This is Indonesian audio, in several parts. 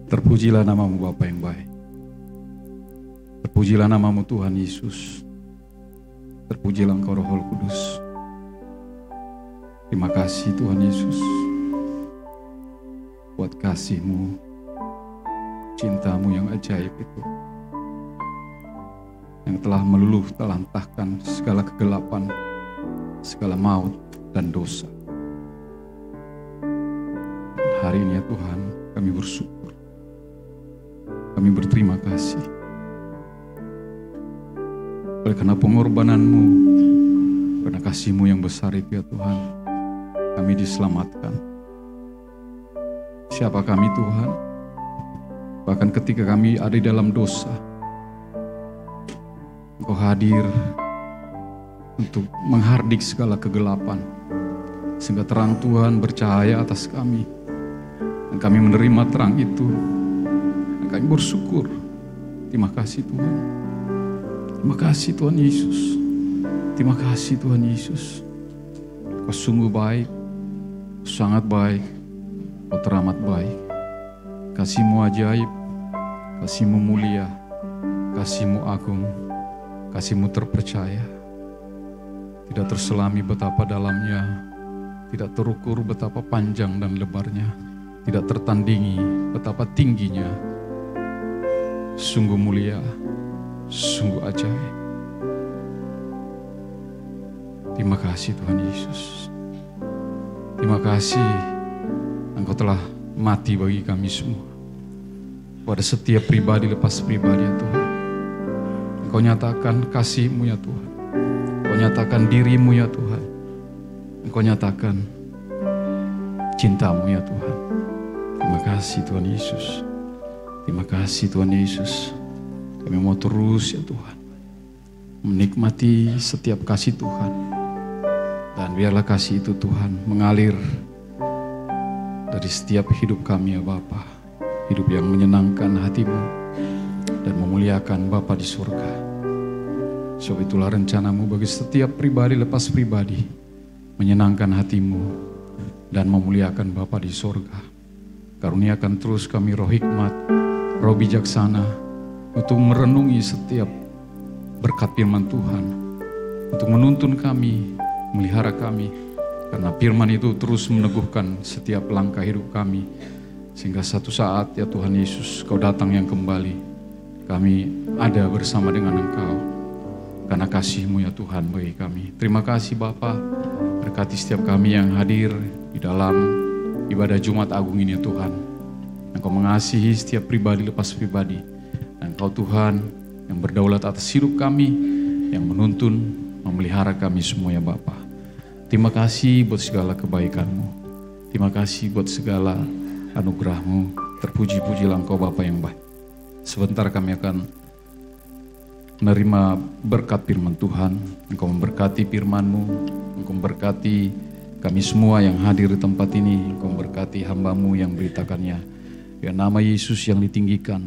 Terpujilah namamu Bapa yang baik. Terpujilah namamu Tuhan Yesus. Terpujilah Engkau Roh Kudus. Terima kasih Tuhan Yesus buat kasih-Mu, cinta-Mu yang ajaib itu, yang telah meluluh telantahkan segala kegelapan, segala maut dan dosa. Dan hari ini ya Tuhan, kami bersyukur, kami berterima kasih oleh karena pengorbanan-Mu, karena kasih-Mu yang besar itu ya Tuhan, kami diselamatkan. Siapa kami Tuhan? Bahkan ketika kami ada di dalam dosa, Engkau hadir untuk menghardik segala kegelapan, sehingga terang Tuhan bercahaya atas kami. Dan kami menerima terang itu. Dan kami bersyukur. Terima kasih Tuhan. Terima kasih Tuhan Yesus. Terima kasih Tuhan Yesus. Kau sungguh baik, sangat baik, Kau teramat baik. Kasih-Mu ajaib, kasih-Mu mulia, kasih-Mu agung, kasih-Mu terpercaya. Tidak terselami betapa dalamnya, tidak terukur betapa panjang dan lebarnya, tidak tertandingi betapa tingginya. Sungguh mulia, sungguh ajaib. Terima kasih Tuhan Yesus. Terima kasih Engkau telah mati bagi kami semua. Pada setiap pribadi lepas pribadi ya Tuhan. Engkau nyatakan kasih-Mu ya Tuhan. Engkau nyatakan diri-Mu ya Tuhan. Engkau nyatakan cinta-Mu ya Tuhan. Terima kasih Tuhan Yesus. Terima kasih Tuhan Yesus. Kami mau terus ya Tuhan menikmati setiap kasih Tuhan. Dan biarlah kasih itu Tuhan mengalir dari setiap hidup kami ya Bapa. Hidup yang menyenangkan hati-Mu dan memuliakan Bapa di surga. Sebab itulah rencana-Mu bagi setiap pribadi lepas pribadi, menyenangkan hati-Mu dan memuliakan Bapa di surga. Karuniakan terus kami roh hikmat, roh bijaksana untuk merenungi setiap berkat firman Tuhan, untuk menuntun kami, melihara kami. Karena firman itu terus meneguhkan setiap langkah hidup kami. Sehingga satu saat ya Tuhan Yesus, Kau datang yang kembali. Kami ada bersama dengan Engkau. Karena kasih-Mu ya Tuhan bagi kami. Terima kasih Bapa. Berkati setiap kami yang hadir di dalam ibadah Jumat Agung ini ya Tuhan. Engkau mengasihi setiap pribadi lepas pribadi. Dan Engkau Tuhan yang berdaulat atas hidup kami. Yang menuntun, memelihara kami semua ya Bapa. Terima kasih buat segala kebaikan-Mu. Terima kasih buat segala anugerah-Mu. Terpuji-pujilah Engkau Bapa yang baik. Sebentar kami akan menerima berkat firman Tuhan. Engkau memberkati firman-Mu. Engkau memberkati kami semua yang hadir di tempat ini. Engkau memberkati hamba-Mu yang beritakannya. Ya nama Yesus yang ditinggikan.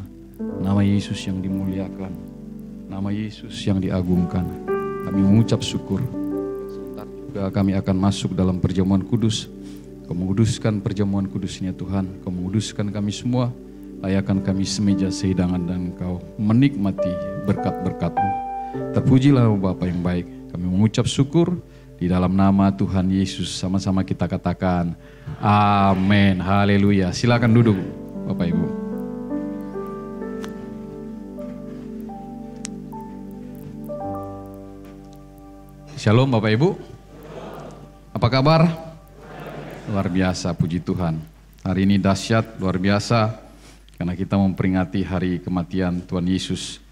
Nama Yesus yang dimuliakan. Nama Yesus yang diagungkan. Kami mengucap syukur. Kami akan masuk dalam perjamuan kudus. Kau menguduskan perjamuan kudusnya Tuhan. Kau menguduskan kami semua. Layakkan kami semeja sehidangan dan Kau menikmati berkat-berkat-Mu. Terpujilah Bapa yang baik. Kami mengucap syukur di dalam nama Tuhan Yesus. Sama-sama kita katakan amin. Haleluya. Silakan duduk Bapak Ibu. Shalom Bapak Ibu. Apa kabar? Luar biasa, puji Tuhan. Hari ini dahsyat, luar biasa. Karena kita memperingati hari kematian Tuhan Yesus.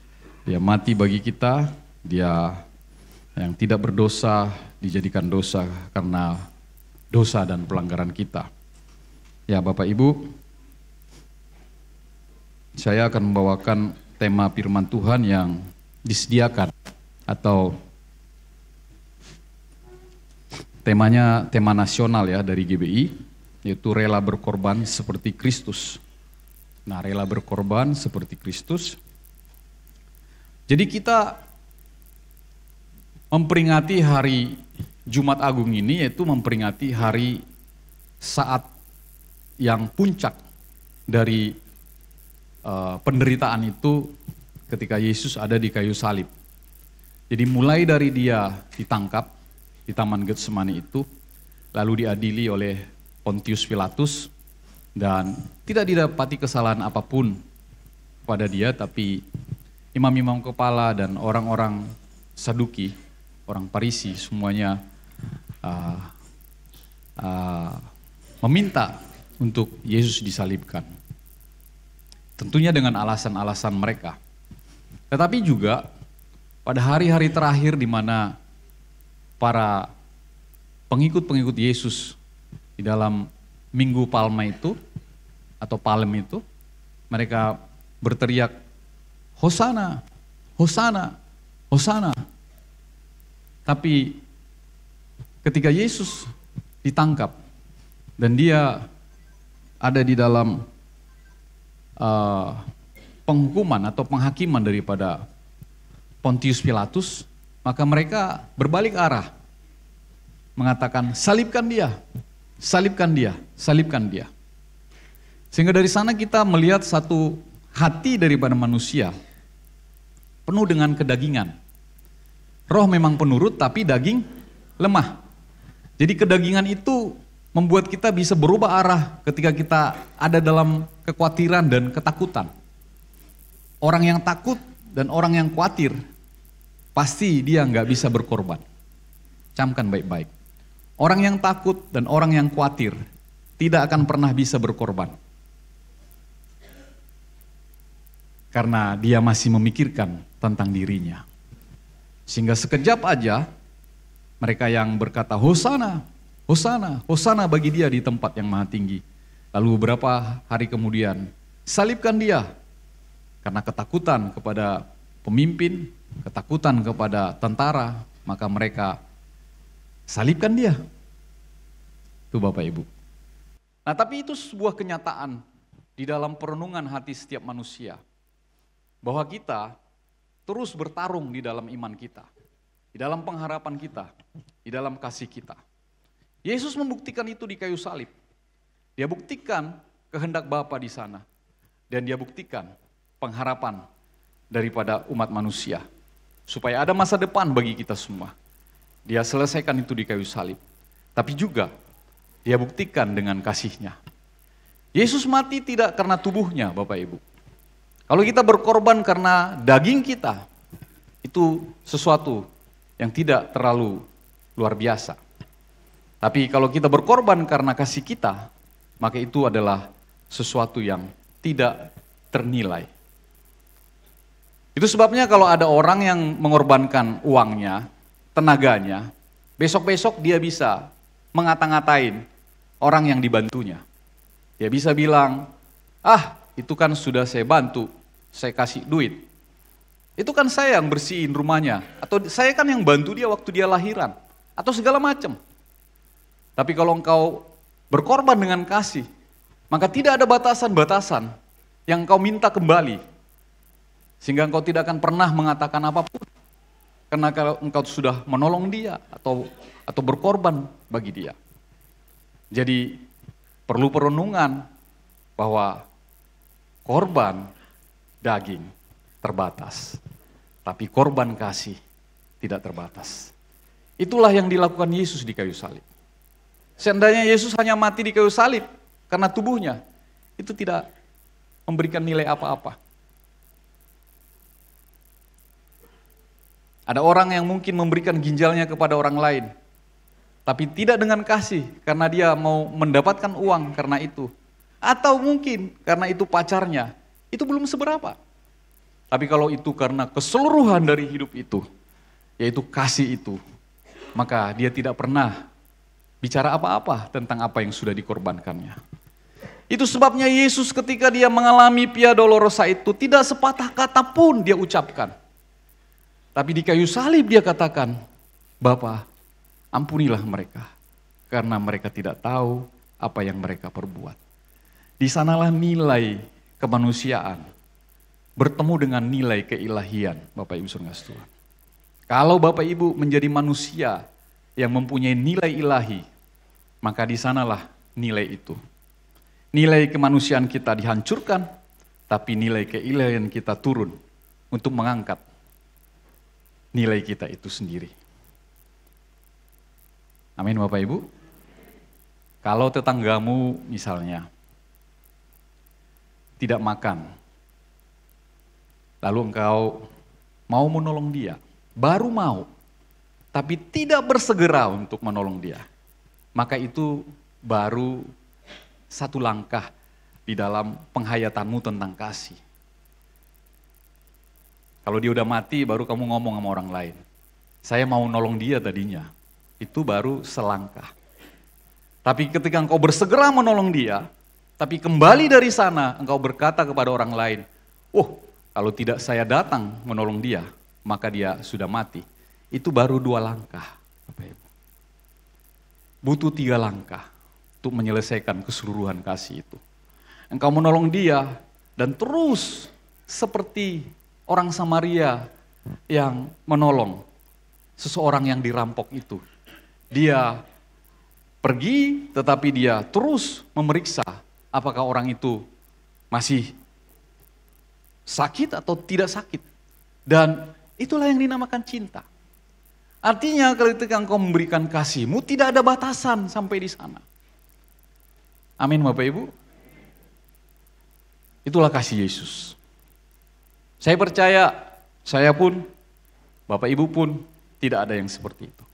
Dia mati bagi kita, Dia yang tidak berdosa dijadikan dosa karena dosa dan pelanggaran kita. Ya Bapak Ibu, saya akan membawakan tema firman Tuhan yang disediakan atau temanya tema nasional ya dari GBI, yaitu rela berkorban seperti Kristus. Nah, rela berkorban seperti Kristus. Jadi kita memperingati hari Jumat Agung ini, yaitu memperingati hari saat yang puncak dari penderitaan itu ketika Yesus ada di kayu salib. Jadi mulai dari dia ditangkap di Taman Getsemani itu, lalu diadili oleh Pontius Pilatus, dan tidak didapati kesalahan apapun pada dia, tapi imam-imam kepala dan orang-orang Saduki, orang Parisi, semuanya meminta untuk Yesus disalibkan. Tentunya dengan alasan-alasan mereka. Tetapi juga pada hari-hari terakhir di mana para pengikut-pengikut Yesus di dalam Minggu Palma itu, atau Palem itu, mereka berteriak, Hosana, Hosana, Hosana. Tapi ketika Yesus ditangkap dan dia ada di dalam penghukuman atau penghakiman daripada Pontius Pilatus, maka mereka berbalik arah, mengatakan salibkan dia, salibkan dia, salibkan dia. Sehingga dari sana kita melihat satu hati daripada manusia penuh dengan kedagingan. Roh memang penurut tapi daging lemah. Jadi kedagingan itu membuat kita bisa berubah arah ketika kita ada dalam kekhawatiran dan ketakutan. Orang yang takut dan orang yang khawatir, pasti dia nggak bisa berkorban. Camkan baik-baik. Orang yang takut dan orang yang khawatir tidak akan pernah bisa berkorban. Karena dia masih memikirkan tentang dirinya. Sehingga sekejap aja mereka yang berkata Hosana, Hosana, Hosana bagi dia di tempat yang maha tinggi. Lalu beberapa hari kemudian, salibkan dia. Karena ketakutan kepada pemimpin, ketakutan kepada tentara, maka mereka salibkan dia. Itu Bapak Ibu. Nah tapi itu sebuah kenyataan di dalam perenungan hati setiap manusia. Bahwa kita terus bertarung di dalam iman kita. Di dalam pengharapan kita, di dalam kasih kita. Yesus membuktikan itu di kayu salib. Dia buktikan kehendak Bapa di sana. Dan dia buktikan pengharapan daripada umat manusia. Supaya ada masa depan bagi kita semua. Dia selesaikan itu di kayu salib. Tapi juga dia buktikan dengan kasih-Nya. Yesus mati tidak karena tubuhnya, Bapak Ibu. Kalau kita berkorban karena daging kita, itu sesuatu yang tidak terlalu luar biasa. Tapi kalau kita berkorban karena kasih kita, maka itu adalah sesuatu yang tidak ternilai. Itu sebabnya kalau ada orang yang mengorbankan uangnya, tenaganya, besok-besok dia bisa mengata-ngatain orang yang dibantunya. Dia bisa bilang, itu kan sudah saya bantu, saya kasih duit. Itu kan saya yang bersihin rumahnya, atau saya kan yang bantu dia waktu dia lahiran, atau segala macam. Tapi kalau engkau berkorban dengan kasih, maka tidak ada batasan-batasan yang engkau minta kembali. Sehingga engkau tidak akan pernah mengatakan apapun. Karena kalau engkau sudah menolong dia, atau berkorban bagi dia. Jadi perlu perenungan bahwa korban daging terbatas, tapi korban kasih tidak terbatas. Itulah yang dilakukan Yesus di kayu salib. Seandainya Yesus hanya mati di kayu salib karena tubuhnya, itu tidak memberikan nilai apa-apa. Ada orang yang mungkin memberikan ginjalnya kepada orang lain, tapi tidak dengan kasih karena dia mau mendapatkan uang karena itu. Atau mungkin karena itu pacarnya, itu belum seberapa. Tapi kalau itu karena keseluruhan dari hidup itu, yaitu kasih itu, maka dia tidak pernah bicara apa-apa tentang apa yang sudah dikorbankannya. Itu sebabnya Yesus ketika dia mengalami Via Dolorosa itu, tidak sepatah kata pun dia ucapkan. Tapi di kayu salib dia katakan, Bapa, ampunilah mereka, karena mereka tidak tahu apa yang mereka perbuat. Di sanalah nilai kemanusiaan bertemu dengan nilai keilahian, Bapak Ibu Saudara Tuhan. Kalau Bapak Ibu menjadi manusia yang mempunyai nilai ilahi, maka di sanalah nilai itu. Nilai kemanusiaan kita dihancurkan, tapi nilai keilahian kita turun untuk mengangkat nilai kita itu sendiri. Amin Bapak Ibu. Kalau tetanggamu misalnya tidak makan, lalu engkau mau menolong dia, baru mau, tapi tidak bersegera untuk menolong dia, maka itu baru satu langkah di dalam penghayatanmu tentang kasih. Kalau dia udah mati, baru kamu ngomong sama orang lain. Saya mau nolong dia tadinya. Itu baru selangkah. Tapi ketika engkau bersegera menolong dia, tapi kembali dari sana, engkau berkata kepada orang lain, oh, kalau tidak saya datang menolong dia, maka dia sudah mati. Itu baru 2 langkah. Butuh 3 langkah untuk menyelesaikan keseluruhan kasih itu. Engkau menolong dia dan terus seperti orang Samaria yang menolong seseorang yang dirampok itu. Dia pergi tetapi dia terus memeriksa apakah orang itu masih sakit atau tidak sakit. Dan itulah yang dinamakan cinta. Artinya ketika engkau memberikan kasihmu tidak ada batasan sampai di sana. Amin Bapak Ibu. Itulah kasih Yesus. Saya percaya, saya pun, Bapak Ibu pun tidak ada yang seperti itu.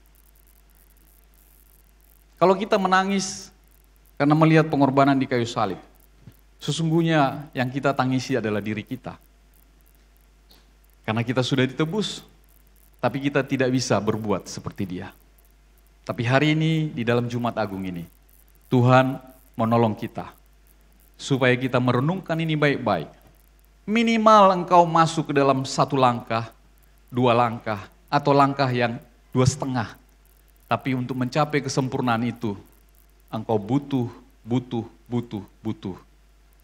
Kalau kita menangis karena melihat pengorbanan di kayu salib, sesungguhnya yang kita tangisi adalah diri kita. Karena kita sudah ditebus, tapi kita tidak bisa berbuat seperti dia. Tapi hari ini di dalam Jumat Agung ini, Tuhan menolong kita. Supaya kita merenungkan ini baik-baik. Minimal engkau masuk ke dalam 1 langkah, 2 langkah, atau langkah yang 2,5. Tapi untuk mencapai kesempurnaan itu, engkau butuh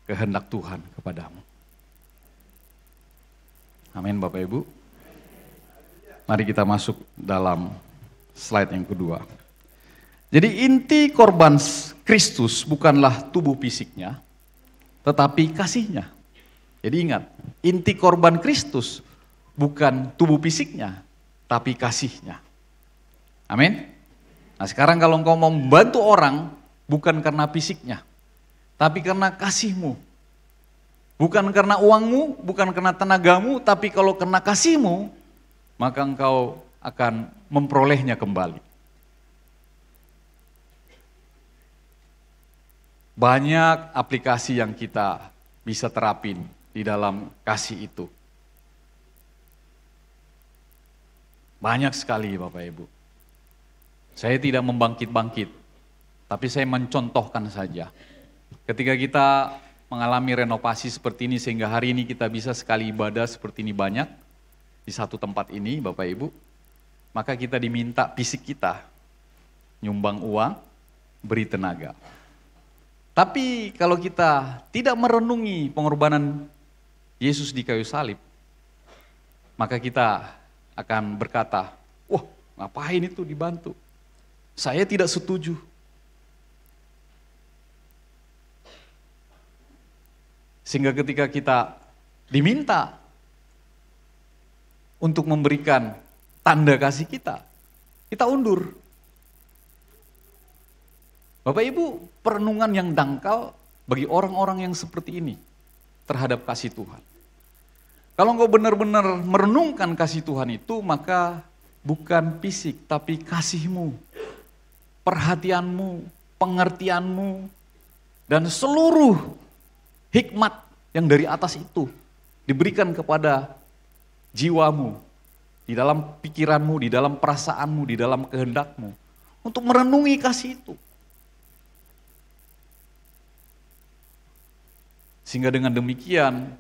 kehendak Tuhan kepadamu. Amin Bapak Ibu. Mari kita masuk dalam slide yang kedua. Jadi inti korban Kristus bukanlah tubuh fisiknya, tetapi kasihnya. Jadi ingat, inti korban Kristus bukan tubuh fisiknya, tapi kasihnya. Amin. Nah sekarang kalau engkau mau membantu orang, bukan karena fisiknya, tapi karena kasihmu. Bukan karena uangmu, bukan karena tenagamu, tapi kalau karena kasihmu, maka engkau akan memperolehnya kembali. Banyak aplikasi yang kita bisa terapin di dalam kasih itu. Banyak sekali Bapak Ibu. Saya tidak membangkit-bangkit, tapi saya mencontohkan saja. Ketika kita mengalami renovasi seperti ini sehingga hari ini kita bisa sekali ibadah seperti ini banyak di satu tempat ini Bapak Ibu, maka kita diminta fisik kita nyumbang uang, beri tenaga. Tapi kalau kita tidak merenungi pengorbanan Yesus di kayu salib, maka kita akan berkata, wah ngapain itu dibantu? Saya tidak setuju. Sehingga ketika kita diminta untuk memberikan tanda kasih kita undur. Bapak Ibu, perenungan yang dangkal bagi orang-orang yang seperti ini terhadap kasih Tuhan. Kalau engkau benar-benar merenungkan kasih Tuhan itu, maka bukan fisik, tapi kasihmu, perhatianmu, pengertianmu, dan seluruh hikmat yang dari atas itu diberikan kepada jiwamu, di dalam pikiranmu, di dalam perasaanmu, di dalam kehendakmu, untuk merenungi kasih itu. Sehingga dengan demikian,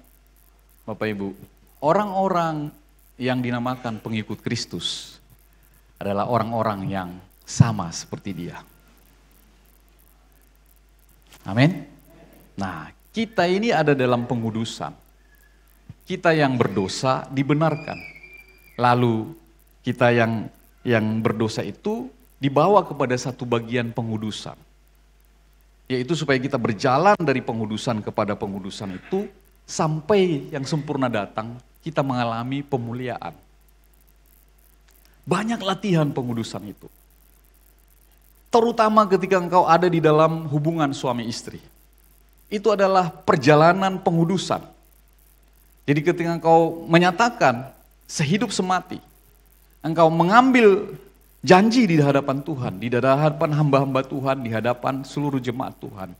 Bapak Ibu, orang-orang yang dinamakan pengikut Kristus adalah orang-orang yang sama seperti dia. Amin. Nah, kita ini ada dalam pengudusan. Kita yang berdosa dibenarkan. Lalu kita yang berdosa itu dibawa kepada satu bagian pengudusan. Yaitu supaya kita berjalan dari pengudusan kepada pengudusan itu sampai yang sempurna datang, kita mengalami pemuliaan. Banyak latihan pengudusan itu. Terutama ketika engkau ada di dalam hubungan suami istri. Itu adalah perjalanan pengudusan. Jadi ketika engkau menyatakan sehidup semati, engkau mengambil janji di hadapan Tuhan, di hadapan hamba-hamba Tuhan, di hadapan seluruh jemaat Tuhan.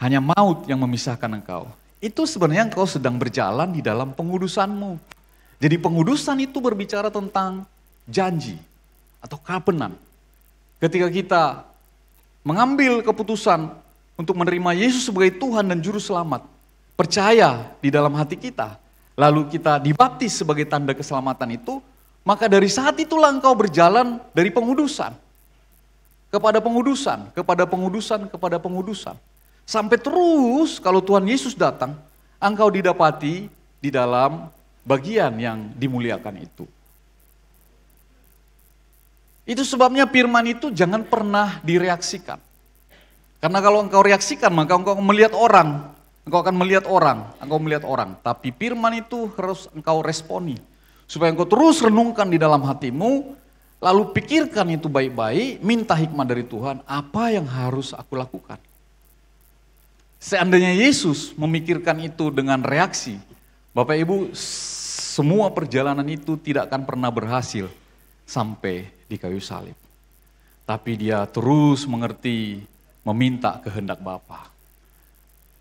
Hanya maut yang memisahkan engkau. Itu sebenarnya engkau sedang berjalan di dalam pengudusanmu. Jadi pengudusan itu berbicara tentang janji atau covenant. Ketika kita mengambil keputusan untuk menerima Yesus sebagai Tuhan dan Juru Selamat, percaya di dalam hati kita, lalu kita dibaptis sebagai tanda keselamatan itu, maka dari saat itulah engkau berjalan dari pengudusan kepada pengudusan, kepada pengudusan, kepada pengudusan. Sampai terus kalau Tuhan Yesus datang, engkau didapati di dalam bagian yang dimuliakan itu. Itu sebabnya firman itu jangan pernah direaksikan. Karena kalau engkau reaksikan, maka engkau akan melihat orang. Engkau akan melihat orang. Tapi firman itu harus engkau responi. Supaya engkau terus renungkan di dalam hatimu, lalu pikirkan itu baik-baik, minta hikmat dari Tuhan, apa yang harus aku lakukan. Seandainya Yesus memikirkan itu dengan reaksi, Bapak Ibu, semua perjalanan itu tidak akan pernah berhasil sampai di kayu salib. Tapi dia terus mengerti, meminta kehendak Bapa.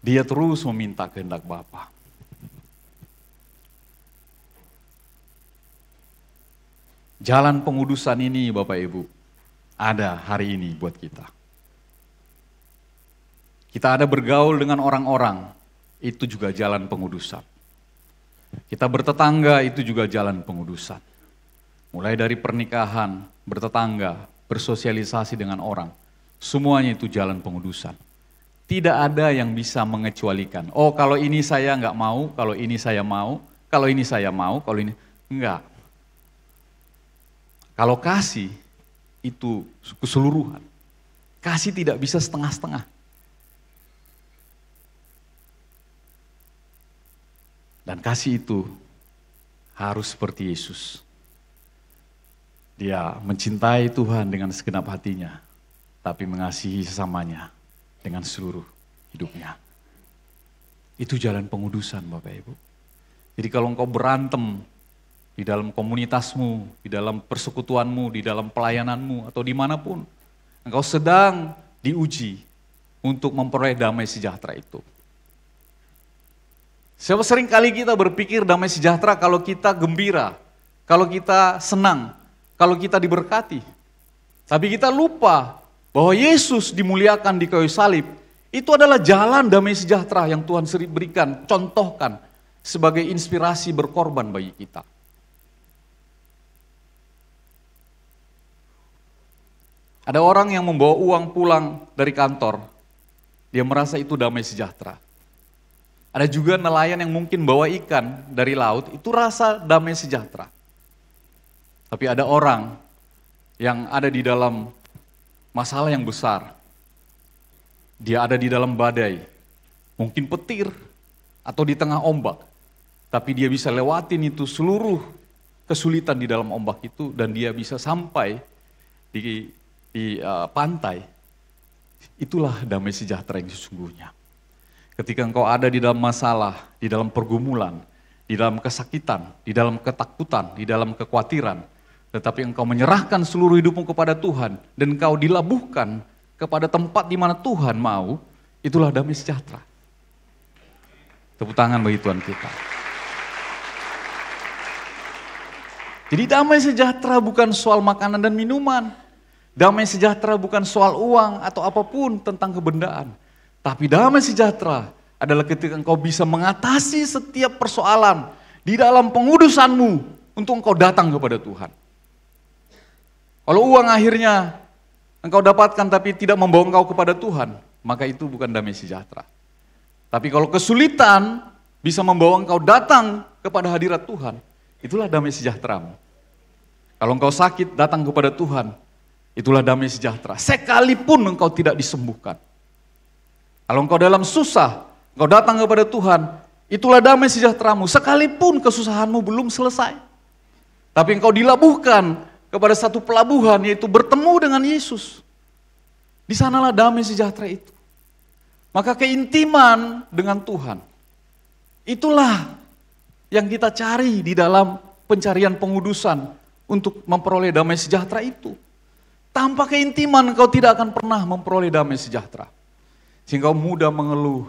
Dia terus meminta kehendak Bapa. Jalan pengudusan ini Bapak Ibu, ada hari ini buat kita. Kita ada bergaul dengan orang-orang, itu juga jalan pengudusan. Kita bertetangga, itu juga jalan pengudusan. Mulai dari pernikahan, bertetangga, bersosialisasi dengan orang, semuanya itu jalan pengudusan. Tidak ada yang bisa mengecualikan. Oh kalau ini saya nggak mau, kalau ini saya mau, kalau ini saya mau, kalau ini enggak. Kalau kasih itu keseluruhan. Kasih tidak bisa setengah-setengah. Dan kasih itu harus seperti Yesus. Dia mencintai Tuhan dengan segenap hatinya, tapi mengasihi sesamanya dengan seluruh hidupnya. Itu jalan pengudusan Bapak Ibu. Jadi kalau engkau berantem di dalam komunitasmu, di dalam persekutuanmu, di dalam pelayananmu, atau dimanapun, engkau sedang diuji untuk memperoleh damai sejahtera itu. Sering kali kita berpikir damai sejahtera kalau kita gembira, kalau kita senang, kalau kita diberkati. Tapi kita lupa bahwa Yesus dimuliakan di kayu salib, itu adalah jalan damai sejahtera yang Tuhan sering berikan, contohkan sebagai inspirasi berkorban bagi kita. Ada orang yang membawa uang pulang dari kantor, dia merasa itu damai sejahtera. Ada juga nelayan yang mungkin bawa ikan dari laut, itu rasa damai sejahtera. Tapi ada orang yang ada di dalam masalah yang besar. Dia ada di dalam badai, mungkin petir atau di tengah ombak. Tapi dia bisa lewatin itu seluruh kesulitan di dalam ombak itu dan dia bisa sampai di pantai. Itulah damai sejahtera yang sesungguhnya. Ketika engkau ada di dalam masalah, di dalam pergumulan, di dalam kesakitan, di dalam ketakutan, di dalam kekhawatiran, tetapi engkau menyerahkan seluruh hidupmu kepada Tuhan, dan engkau dilabuhkan kepada tempat di mana Tuhan mau, itulah damai sejahtera. Tepuk tangan bagi Tuhan kita. Jadi damai sejahtera bukan soal makanan dan minuman. Damai sejahtera bukan soal uang atau apapun tentang kebendaan. Tapi damai sejahtera adalah ketika engkau bisa mengatasi setiap persoalan di dalam pengudusanmu untuk engkau datang kepada Tuhan. Kalau uang akhirnya engkau dapatkan tapi tidak membawa engkau kepada Tuhan, maka itu bukan damai sejahtera. Tapi kalau kesulitan bisa membawa engkau datang kepada hadirat Tuhan, itulah damai sejahteramu. Kalau engkau sakit datang kepada Tuhan, itulah damai sejahtera. Sekalipun engkau tidak disembuhkan. Kalau engkau dalam susah, engkau datang kepada Tuhan, Itulah damai sejahteramu, sekalipun kesusahanmu belum selesai. Tapi engkau dilabuhkan kepada satu pelabuhan, yaitu bertemu dengan Yesus. Di sanalah damai sejahtera itu. Maka keintiman dengan Tuhan, itulah yang kita cari di dalam pencarian pengudusan untuk memperoleh damai sejahtera itu. Tanpa keintiman engkau tidak akan pernah memperoleh damai sejahtera. Sehingga engkau mudah mengeluh,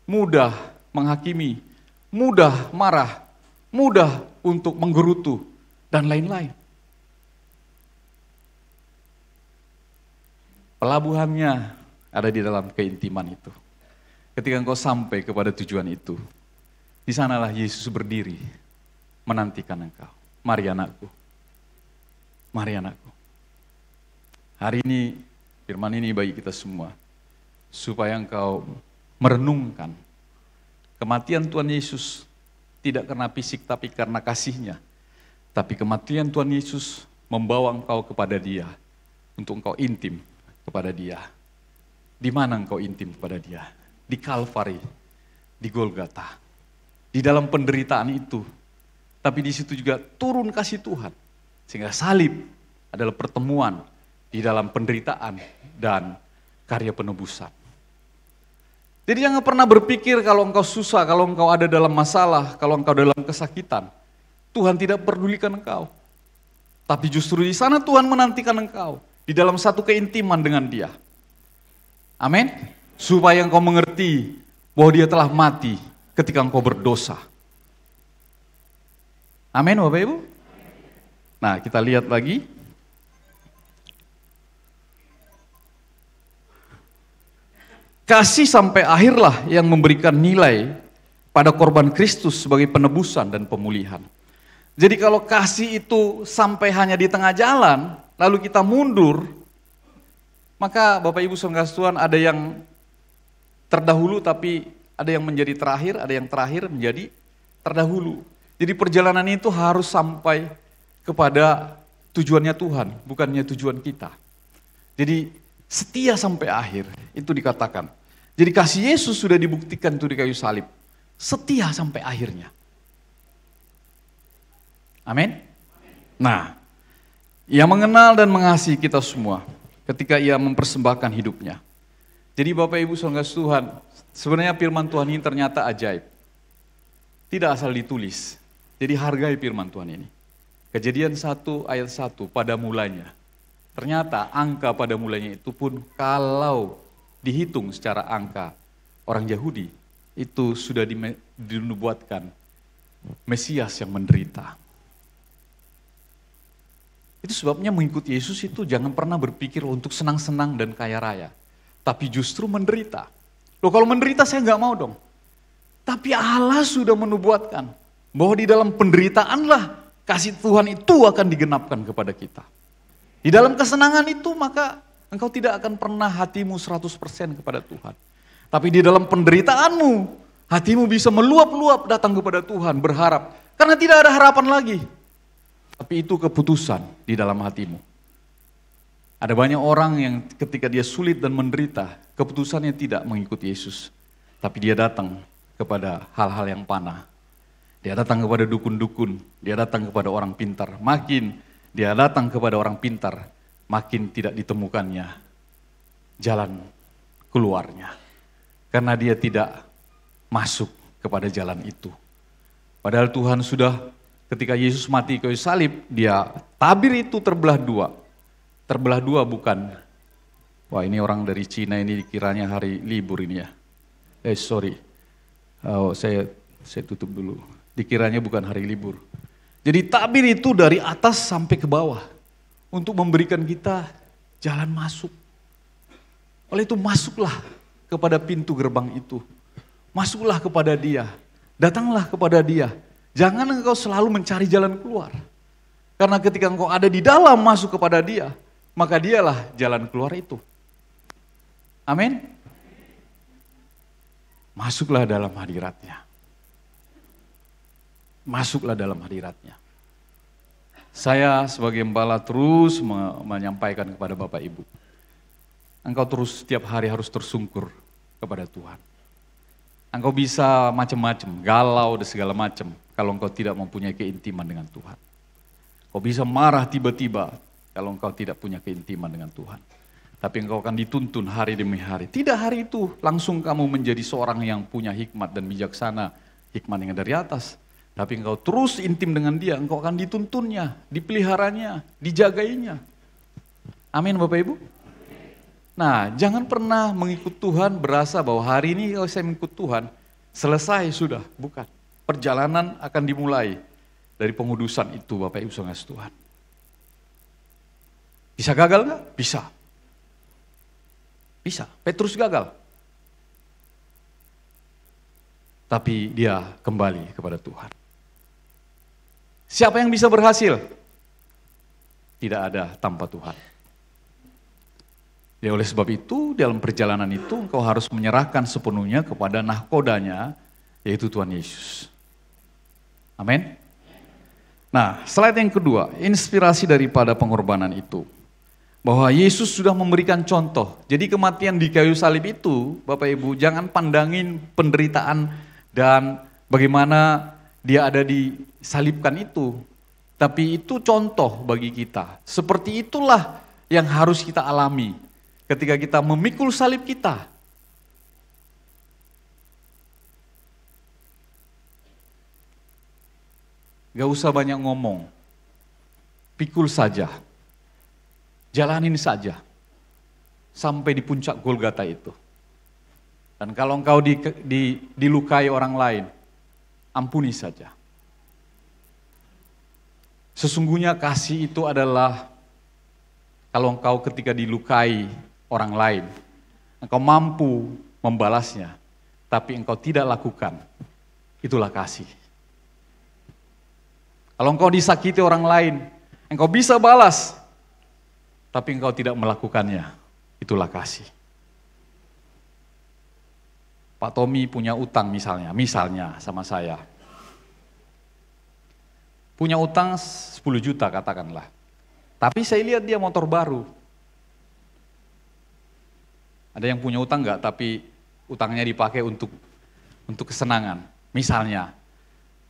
mudah menghakimi, mudah marah, mudah untuk menggerutu, dan lain-lain. Pelabuhannya ada di dalam keintiman itu. Ketika engkau sampai kepada tujuan itu, di sanalah Yesus berdiri menantikan engkau. Mari anakku, mari anakku. Hari ini firman ini bagi kita semua, supaya engkau merenungkan kematian Tuhan Yesus tidak karena fisik tapi karena kasih-Nya. Tapi kematian Tuhan Yesus membawa engkau kepada Dia untuk engkau intim kepada Dia. Di mana engkau intim kepada Dia? Di Kalvari, di Golgota. Di dalam penderitaan itu. Tapi di situ juga turun kasih Tuhan. Sehingga salib adalah pertemuan di dalam penderitaan dan karya penebusan. Jadi jangan pernah berpikir kalau engkau susah, kalau engkau ada dalam masalah, kalau engkau dalam kesakitan, Tuhan tidak pedulikan engkau. Tapi justru di sana Tuhan menantikan engkau, di dalam satu keintiman dengan Dia. Amin. Supaya engkau mengerti bahwa Dia telah mati ketika engkau berdosa. Amin Bapak Ibu. Nah, kita lihat lagi. Kasih sampai akhirlah yang memberikan nilai pada korban Kristus sebagai penebusan dan pemulihan. Jadi kalau kasih itu sampai hanya di tengah jalan, lalu kita mundur, maka Bapak Ibu saudara Tuhan, ada yang terdahulu tapi ada yang menjadi terakhir, ada yang terakhir menjadi terdahulu. Jadi perjalanan itu harus sampai kepada tujuannya Tuhan, bukannya tujuan kita. Jadi setia sampai akhir, itu dikatakan. Jadi kasih Yesus sudah dibuktikan itu di kayu salib. Setia sampai akhirnya. Amin. Nah, Ia mengenal dan mengasihi kita semua ketika Ia mempersembahkan hidupnya. Jadi Bapak Ibu saudara Tuhan, sebenarnya firman Tuhan ini ternyata ajaib. Tidak asal ditulis. Jadi hargai firman Tuhan ini. Kejadian 1 ayat 1 pada mulanya. Ternyata angka pada mulanya itu pun kalau dihitung secara angka orang Yahudi, itu sudah dinubuatkan Mesias yang menderita. Itu sebabnya mengikuti Yesus itu jangan pernah berpikir untuk senang-senang dan kaya raya. Tapi justru menderita. Loh kalau menderita saya nggak mau dong. Tapi Allah sudah menubuatkan bahwa di dalam penderitaanlah kasih Tuhan itu akan digenapkan kepada kita. Di dalam kesenangan itu maka engkau tidak akan pernah hatimu 100% kepada Tuhan. Tapi di dalam penderitaanmu, hatimu bisa meluap-luap datang kepada Tuhan, berharap. Karena tidak ada harapan lagi. Tapi itu keputusan di dalam hatimu. Ada banyak orang yang ketika dia sulit dan menderita, keputusannya tidak mengikuti Yesus. Tapi dia datang kepada hal-hal yang panah. Dia datang kepada dukun-dukun, dia datang kepada orang pintar. Makin dia datang kepada orang pintar, makin tidak ditemukannya jalan keluarnya. Karena dia tidak masuk kepada jalan itu. Padahal Tuhan sudah, ketika Yesus mati kayu salib, dia tabir itu terbelah dua. Terbelah dua bukan, wah ini orang dari Cina ini dikiranya hari libur ini ya. Saya tutup dulu. Dikiranya bukan hari libur. Jadi tabir itu dari atas sampai ke bawah. Untuk memberikan kita jalan masuk. Oleh itu masuklah kepada pintu gerbang itu. Masuklah kepada Dia. Datanglah kepada Dia. Jangan engkau selalu mencari jalan keluar. Karena ketika engkau ada di dalam masuk kepada Dia, maka Dialah jalan keluar itu. Amin. Masuklah dalam hadirat-Nya. Masuklah dalam hadirat-Nya. Saya sebagai gembala terus menyampaikan kepada Bapak Ibu. Engkau terus setiap hari harus tersungkur kepada Tuhan. Engkau bisa macam-macam, galau dan segala macam kalau engkau tidak mempunyai keintiman dengan Tuhan. Kau bisa marah tiba-tiba kalau engkau tidak punya keintiman dengan Tuhan. Tapi engkau akan dituntun hari demi hari. Tidak hari itu langsung kamu menjadi seorang yang punya hikmat dan bijaksana, hikmat yang dari atas. Tapi engkau terus intim dengan Dia, engkau akan dituntunnya, dipeliharanya, dijagainya. Amin Bapak Ibu. Nah, jangan pernah mengikut Tuhan berasa bahwa hari ini kalau saya mengikut Tuhan, selesai sudah. Bukan. Perjalanan akan dimulai dari pengudusan itu Bapak Ibu saudara Tuhan. Bisa gagal nggak? Bisa. Bisa. Petrus gagal. Tapi dia kembali kepada Tuhan. Siapa yang bisa berhasil? Tidak ada tanpa Tuhan. Ya oleh sebab itu, dalam perjalanan itu engkau harus menyerahkan sepenuhnya kepada nahkodanya, yaitu Tuhan Yesus. Amin. Nah, slide yang kedua, inspirasi daripada pengorbanan itu. Bahwa Yesus sudah memberikan contoh. Jadi kematian di kayu salib itu, Bapak Ibu, jangan pandangin penderitaan dan bagaimana dia ada disalibkan itu. Tapi itu contoh bagi kita. Seperti itulah yang harus kita alami ketika kita memikul salib kita. Gak usah banyak ngomong, pikul saja, jalanin saja, sampai di puncak Golgota itu. Dan kalau engkau dilukai orang lain, ampuni saja. Sesungguhnya kasih itu adalah, kalau engkau ketika dilukai orang lain, engkau mampu membalasnya, tapi engkau tidak lakukan, itulah kasih. Kalau engkau disakiti orang lain, engkau bisa balas, tapi engkau tidak melakukannya, itulah kasih. Pak Tommy punya utang misalnya sama saya. Punya utang 10 juta katakanlah. Tapi saya lihat dia motor baru. Ada yang punya utang enggak, tapi utangnya dipakai untuk kesenangan. Misalnya,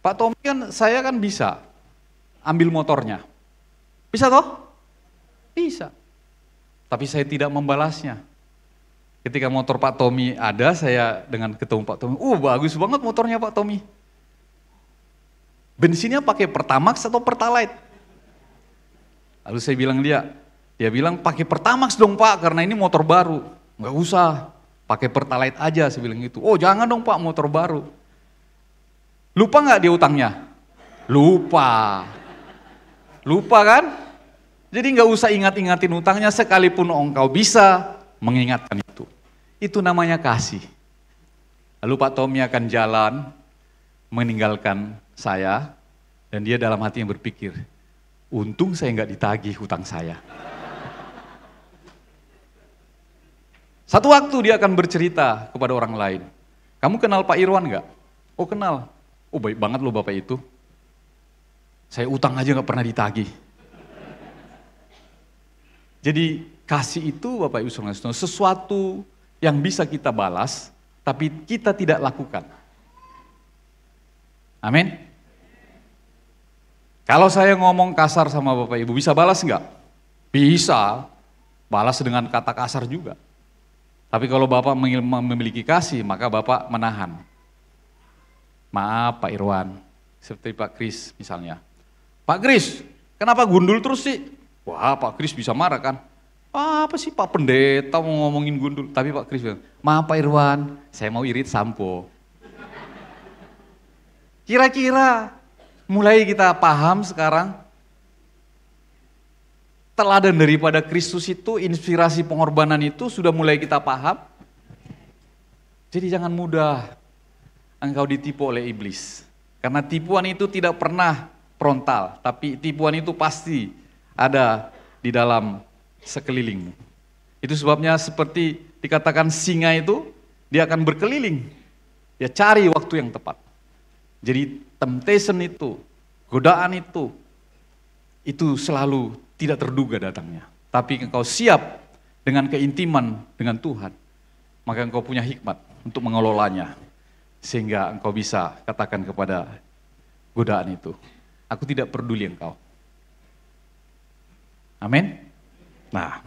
Pak Tommy kan, saya kan bisa ambil motornya. Bisa toh? Bisa. Tapi saya tidak membalasnya. Ketika motor Pak Tommy ada, saya dengan ketemu Pak Tommy, bagus banget motornya Pak Tommy. Bensinnya pakai Pertamax atau Pertalite? Lalu saya bilang dia bilang pakai Pertamax dong Pak, karena ini motor baru. Enggak usah, pakai Pertalite aja, saya bilang gitu. Jangan dong Pak, motor baru. Lupa nggak dia utangnya? Lupa kan? Jadi nggak usah ingat-ingatin utangnya, sekalipun engkau bisa mengingatkan itu. Itu namanya kasih. Lalu Pak Tommy akan jalan, meninggalkan saya, dan dia dalam hatinya berpikir, untung saya nggak ditagih hutang saya. Satu waktu dia akan bercerita kepada orang lain, kamu kenal Pak Irwan nggak? Oh kenal. Oh baik banget loh Bapak itu. Saya utang aja nggak pernah ditagih. Jadi kasih itu Bapak Ibu Saudara, sesuatu yang bisa kita balas, tapi kita tidak lakukan. Amin. Kalau saya ngomong kasar sama Bapak Ibu, bisa balas enggak? Bisa, balas dengan kata kasar juga. Tapi kalau Bapak memiliki kasih, maka Bapak menahan. Maaf Pak Irwan, seperti Pak Kris misalnya. Pak Kris, kenapa gundul terus sih? Wah Pak Kris bisa marah kan? Apa sih Pak Pendeta mau ngomongin gundul? Tapi Pak Kris bilang, maaf Pak Irwan, saya mau irit sampo. Kira-kira mulai kita paham sekarang, teladan daripada Kristus itu, inspirasi pengorbanan itu sudah mulai kita paham. Jadi jangan mudah engkau ditipu oleh iblis. Karena tipuan itu tidak pernah frontal, tapi tipuan itu pasti ada di dalam sekelilingmu. Itu sebabnya seperti dikatakan singa itu, dia akan berkeliling. Dia cari waktu yang tepat. Jadi temptation itu, godaan itu selalu tidak terduga datangnya. Tapi engkau siap dengan keintiman dengan Tuhan, maka engkau punya hikmat untuk mengelolanya. Sehingga engkau bisa katakan kepada godaan itu, aku tidak peduli engkau. Amin. Nah,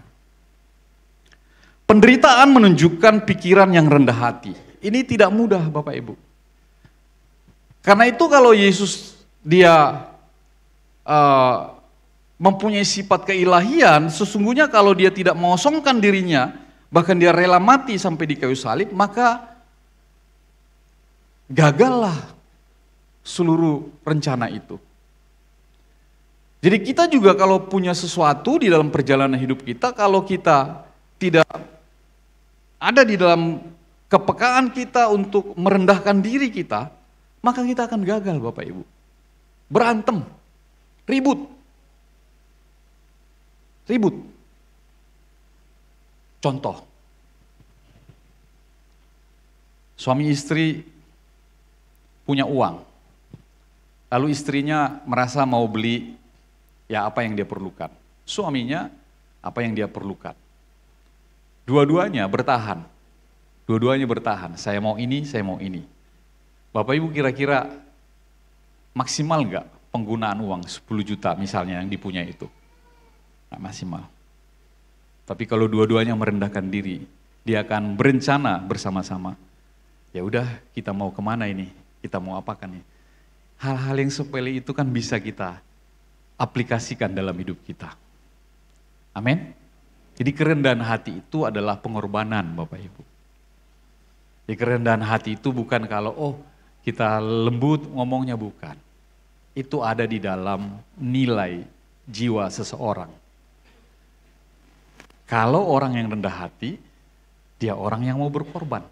penderitaan menunjukkan pikiran yang rendah hati. Ini tidak mudah Bapak Ibu. Karena itu kalau Yesus dia mempunyai sifat keilahian, sesungguhnya kalau dia tidak mengosongkan dirinya, bahkan dia rela mati sampai di kayu salib, maka gagallah seluruh rencana itu. Jadi kita juga kalau punya sesuatu di dalam perjalanan hidup kita, kalau kita tidak ada di dalam kepekaan kita untuk merendahkan diri kita, maka kita akan gagal Bapak Ibu. Berantem, ribut. Contoh, suami istri punya uang, lalu istrinya merasa mau beli ya apa yang dia perlukan, suaminya apa yang dia perlukan. Dua-duanya bertahan, saya mau ini, saya mau ini. Bapak Ibu kira-kira maksimal enggak penggunaan uang 10 juta misalnya yang dipunyai itu? Nggak maksimal. Tapi kalau dua-duanya merendahkan diri, dia akan berencana bersama-sama. Ya udah, kita mau kemana ini? Kita mau apakan nih? Hal-hal yang sepele itu kan bisa kita aplikasikan dalam hidup kita. Amin. Jadi kerendahan hati itu adalah pengorbanan Bapak Ibu. Jadi kerendahan hati itu bukan kalau kita lembut ngomongnya, bukan. Itu ada di dalam nilai jiwa seseorang. Kalau orang yang rendah hati, dia orang yang mau berkorban.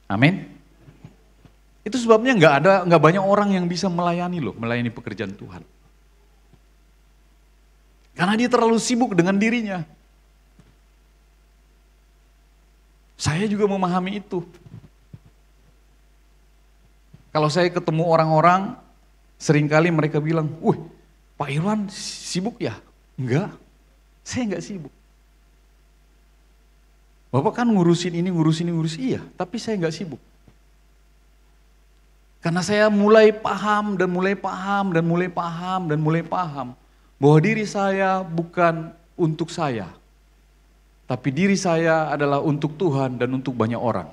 Amin. Itu sebabnya nggak banyak orang yang bisa melayani pekerjaan Tuhan. Karena dia terlalu sibuk dengan dirinya. Saya juga memahami itu. Kalau saya ketemu orang-orang, seringkali mereka bilang, Pak Irwan sibuk ya? Enggak. Saya enggak sibuk. Bapak kan ngurusin ini, ngurusin. Iya, tapi saya enggak sibuk. Karena saya mulai paham bahwa diri saya bukan untuk saya. Tapi diri saya adalah untuk Tuhan dan untuk banyak orang.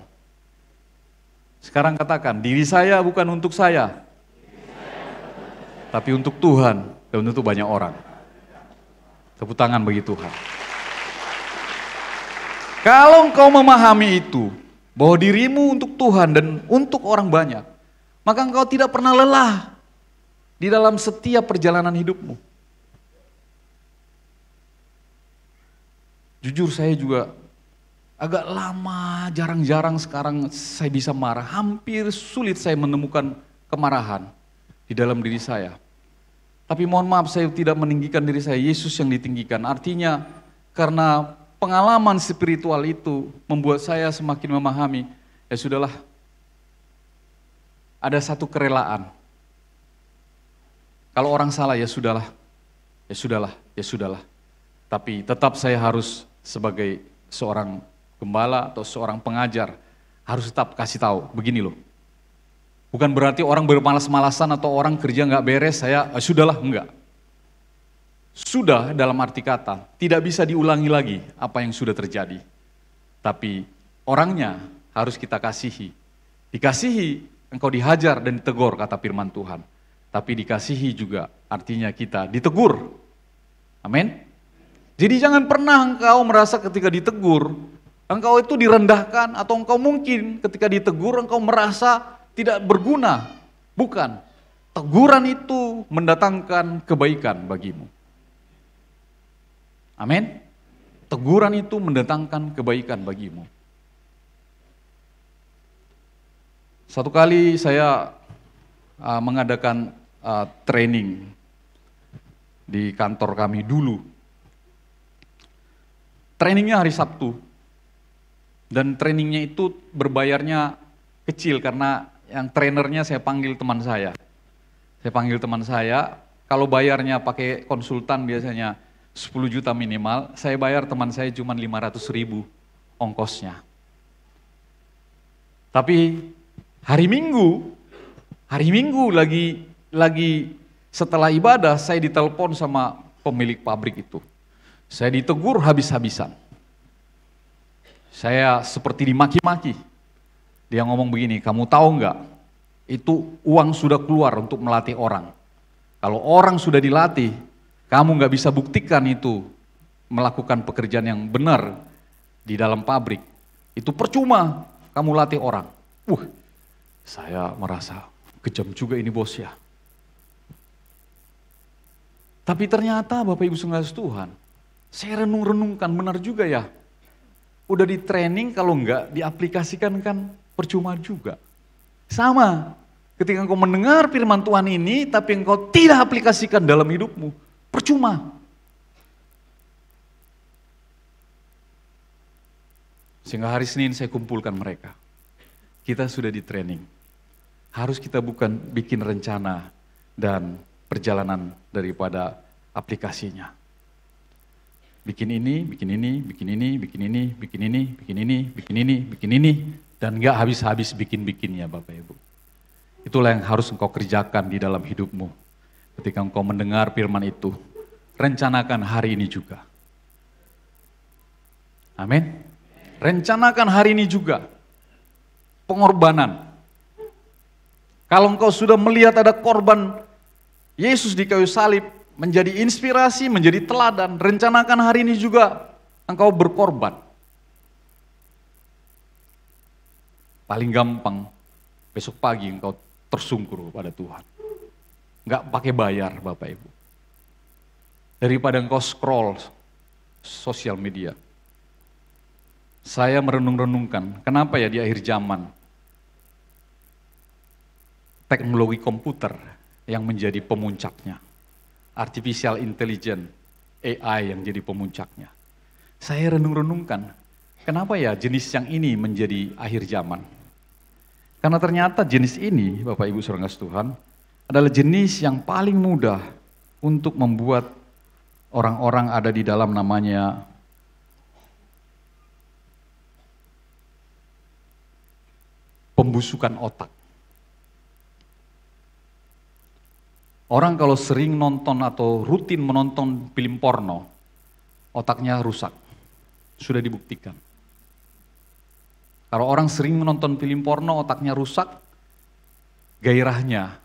Sekarang katakan, diri saya bukan untuk saya. Tapi untuk Tuhan dan untuk banyak orang. Tepuk tangan bagi Tuhan. Kalau engkau memahami itu, bahwa dirimu untuk Tuhan dan untuk orang banyak, maka engkau tidak pernah lelah di dalam setiap perjalanan hidupmu. Jujur saya juga agak lama, jarang-jarang sekarang saya bisa marah. Hampir sulit saya menemukan kemarahan di dalam diri saya. Tapi mohon maaf, saya tidak meninggikan diri saya, Yesus yang ditinggikan. Artinya karena pengalaman spiritual itu membuat saya semakin memahami, ya sudahlah, ada satu kerelaan. Kalau orang salah ya sudahlah. Tapi tetap saya harus sebagai seorang gembala atau seorang pengajar harus tetap kasih tahu, begini loh. Bukan berarti orang bermalas-malasan atau orang kerja nggak beres, saya sudahlah, enggak. Sudah dalam arti kata, tidak bisa diulangi lagi apa yang sudah terjadi. Tapi orangnya harus kita kasihi. Dikasihi, engkau dihajar dan ditegur, kata firman Tuhan. Tapi dikasihi juga artinya kita ditegur. Amin. Jadi jangan pernah engkau merasa ketika ditegur, engkau itu direndahkan, atau engkau mungkin ketika ditegur engkau merasa tidak berguna. Bukan. Teguran itu mendatangkan kebaikan bagimu. Amin. Teguran itu mendatangkan kebaikan bagimu. Satu kali saya mengadakan training di kantor kami dulu. Trainingnya hari Sabtu. Dan trainingnya itu berbayarnya kecil karena yang trainernya saya panggil teman saya. Saya panggil teman saya, kalau bayarnya pakai konsultan biasanya 10 juta minimal, saya bayar teman saya cuma 500.000 ongkosnya. Tapi hari Minggu lagi setelah ibadah saya ditelepon sama pemilik pabrik itu. Saya ditegur habis-habisan. Saya seperti dimaki-maki. Dia ngomong begini, kamu tahu nggak? Itu uang sudah keluar untuk melatih orang. Kalau orang sudah dilatih, kamu nggak bisa buktikan itu melakukan pekerjaan yang benar di dalam pabrik. Itu percuma kamu latih orang. Saya merasa kejam juga ini bos ya. Tapi ternyata Bapak Ibu saudara Tuhan, saya renung-renungkan benar juga ya. Udah di training kalau enggak diaplikasikan kan percuma juga. Sama, ketika engkau mendengar firman Tuhan ini tapi engkau tidak aplikasikan dalam hidupmu, percuma. Sehingga hari Senin saya kumpulkan mereka. Kita sudah di training. Harus kita bukan bikin rencana dan perjalanan daripada aplikasinya. Bikin ini, bikin ini, bikin ini, bikin ini, bikin ini, bikin ini, bikin ini, bikin ini, dan enggak habis-habis bikin-bikinnya Bapak Ibu. Itulah yang harus engkau kerjakan di dalam hidupmu. Ketika engkau mendengar firman itu, rencanakan hari ini juga. Amin. Rencanakan hari ini juga. Pengorbanan. Kalau engkau sudah melihat ada korban Yesus di kayu salib, menjadi inspirasi, menjadi teladan, rencanakan hari ini juga engkau berkorban. Paling gampang, besok pagi engkau tersungkur pada Tuhan. Enggak pakai bayar Bapak Ibu. Daripada engkau scroll sosial media. Saya merenung-renungkan, kenapa ya di akhir zaman teknologi komputer yang menjadi pemuncaknya. Artificial Intelligence, AI yang jadi pemuncaknya. Saya renung-renungkan, kenapa ya jenis yang ini menjadi akhir zaman? Karena ternyata jenis ini, Bapak Ibu saudara Tuhan, adalah jenis yang paling mudah untuk membuat orang-orang ada di dalam namanya pembusukan otak. Orang kalau sering nonton atau rutin menonton film porno, otaknya rusak. Sudah dibuktikan. Kalau orang sering menonton film porno, otaknya rusak, gairahnya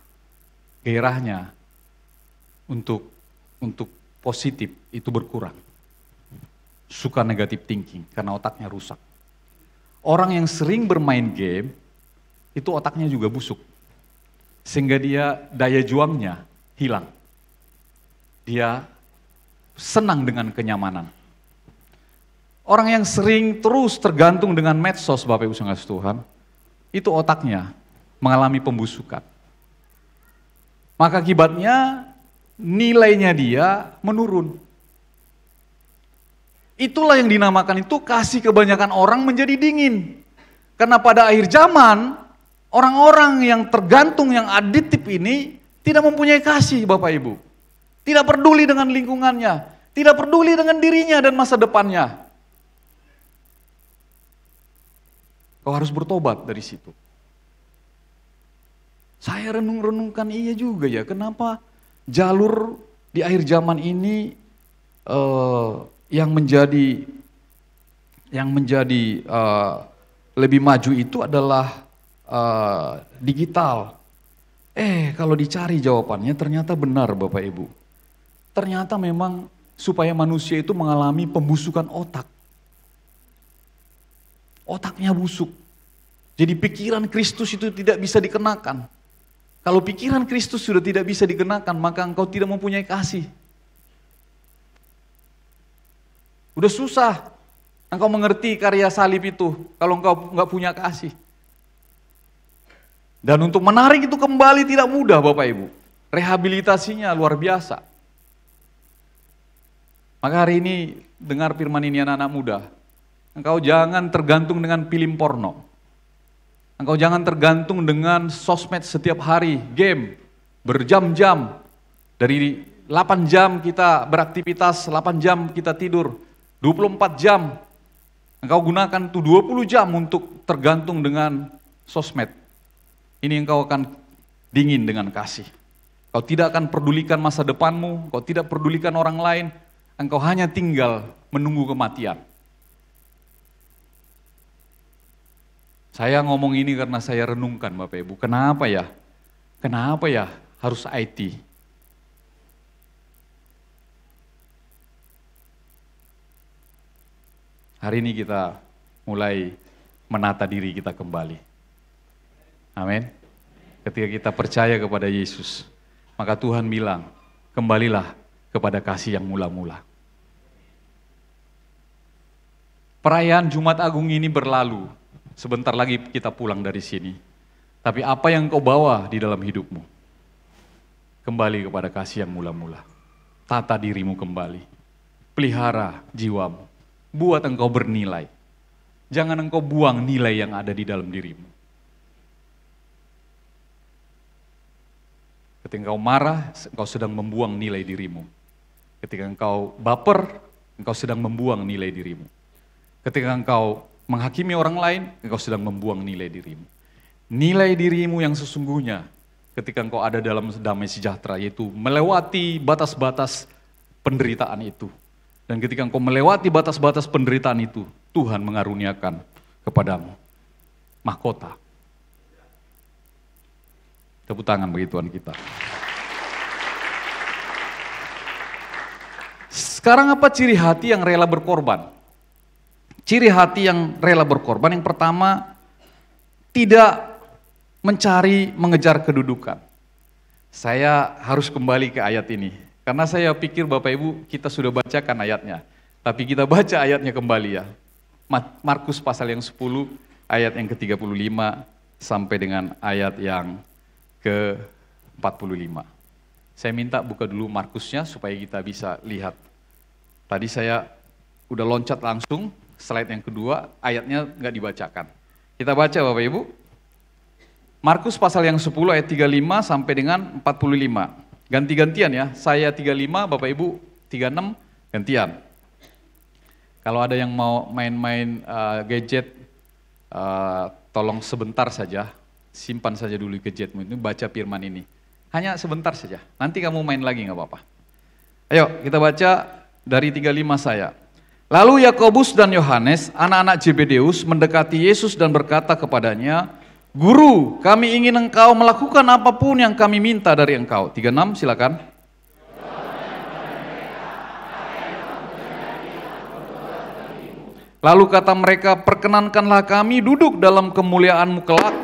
untuk positif itu berkurang. Suka negatif thinking karena otaknya rusak. Orang yang sering bermain game, itu otaknya juga busuk. Sehingga dia daya juangnya hilang. Dia senang dengan kenyamanan. Orang yang sering terus tergantung dengan medsos, Bapak Ibu saudara Tuhan, itu otaknya mengalami pembusukan. Maka akibatnya nilainya dia menurun. Itulah yang dinamakan itu kasih kebanyakan orang menjadi dingin. Karena pada akhir zaman, orang-orang yang tergantung, yang aditif ini tidak mempunyai kasih Bapak Ibu. Tidak peduli dengan lingkungannya, tidak peduli dengan dirinya dan masa depannya. Kau harus bertobat dari situ. Saya renung-renungkan iya juga ya, kenapa jalur di akhir zaman ini yang menjadi lebih maju itu adalah digital. Kalau dicari jawabannya ternyata benar Bapak Ibu. Ternyata memang supaya manusia itu mengalami pembusukan otak. Otaknya busuk. Jadi pikiran Kristus itu tidak bisa dikenakan. Kalau pikiran Kristus sudah tidak bisa dikenakan, maka engkau tidak mempunyai kasih. Udah susah engkau mengerti karya salib itu kalau engkau nggak punya kasih. Dan untuk menarik itu kembali tidak mudah Bapak Ibu. Rehabilitasinya luar biasa. Maka hari ini dengar firman ini anak-anak muda. Engkau jangan tergantung dengan film porno. Engkau jangan tergantung dengan sosmed setiap hari, game, berjam-jam. Dari 8 jam kita beraktivitas, 8 jam kita tidur, 24 jam. Engkau gunakan tuh 20 jam untuk tergantung dengan sosmed, ini engkau akan dingin dengan kasih. Kau tidak akan pedulikan masa depanmu, kau tidak pedulikan orang lain, engkau hanya tinggal menunggu kematian. Saya ngomong ini karena saya renungkan Bapak Ibu, kenapa ya? Kenapa ya harus IT? Hari ini kita mulai menata diri kita kembali. Amin. Ketika kita percaya kepada Yesus, maka Tuhan bilang, kembalilah kepada kasih yang mula-mula. Perayaan Jumat Agung ini berlalu, sebentar lagi kita pulang dari sini. Tapi apa yang kau bawa di dalam hidupmu? Kembali kepada kasih yang mula-mula. Tata dirimu kembali. Pelihara jiwamu. Buat engkau bernilai. Jangan engkau buang nilai yang ada di dalam dirimu. Ketika engkau marah, engkau sedang membuang nilai dirimu. Ketika engkau baper, engkau sedang membuang nilai dirimu. Ketika engkau menghakimi orang lain, engkau sedang membuang nilai dirimu. Nilai dirimu yang sesungguhnya ketika engkau ada dalam damai sejahtera, yaitu melewati batas-batas penderitaan itu. Dan ketika engkau melewati batas-batas penderitaan itu, Tuhan mengaruniakan kepadamu mahkota. Tepuk tangan bagi Tuhan kita. Sekarang apa ciri hati yang rela berkorban? Ciri hati yang rela berkorban yang pertama, tidak mencari, mengejar kedudukan. Saya harus kembali ke ayat ini. Karena saya pikir Bapak Ibu kita sudah bacakan ayatnya. Tapi kita baca ayatnya kembali ya. Markus pasal yang 10 ayat yang ke-35 sampai dengan ayat yang ke-45. Saya minta buka dulu Markusnya supaya kita bisa lihat. Tadi saya udah loncat langsung, slide yang kedua ayatnya nggak dibacakan. Kita baca Bapak Ibu. Markus pasal yang 10 ayat 35 sampai dengan 45. Ganti-gantian ya, saya 35, Bapak Ibu 36, gantian. Kalau ada yang mau main-main gadget, tolong sebentar saja, simpan saja dulu gadgetmu, ini baca firman ini. Hanya sebentar saja, nanti kamu main lagi nggak apa-apa. Ayo kita baca dari 35 saya. Lalu Yakobus dan Yohanes, anak-anak Zebedeus, mendekati Yesus dan berkata kepadanya, Guru, kami ingin engkau melakukan apapun yang kami minta dari engkau. 36, silakan. Lalu kata mereka, perkenankanlah kami duduk dalam kemuliaan-Mu kelak,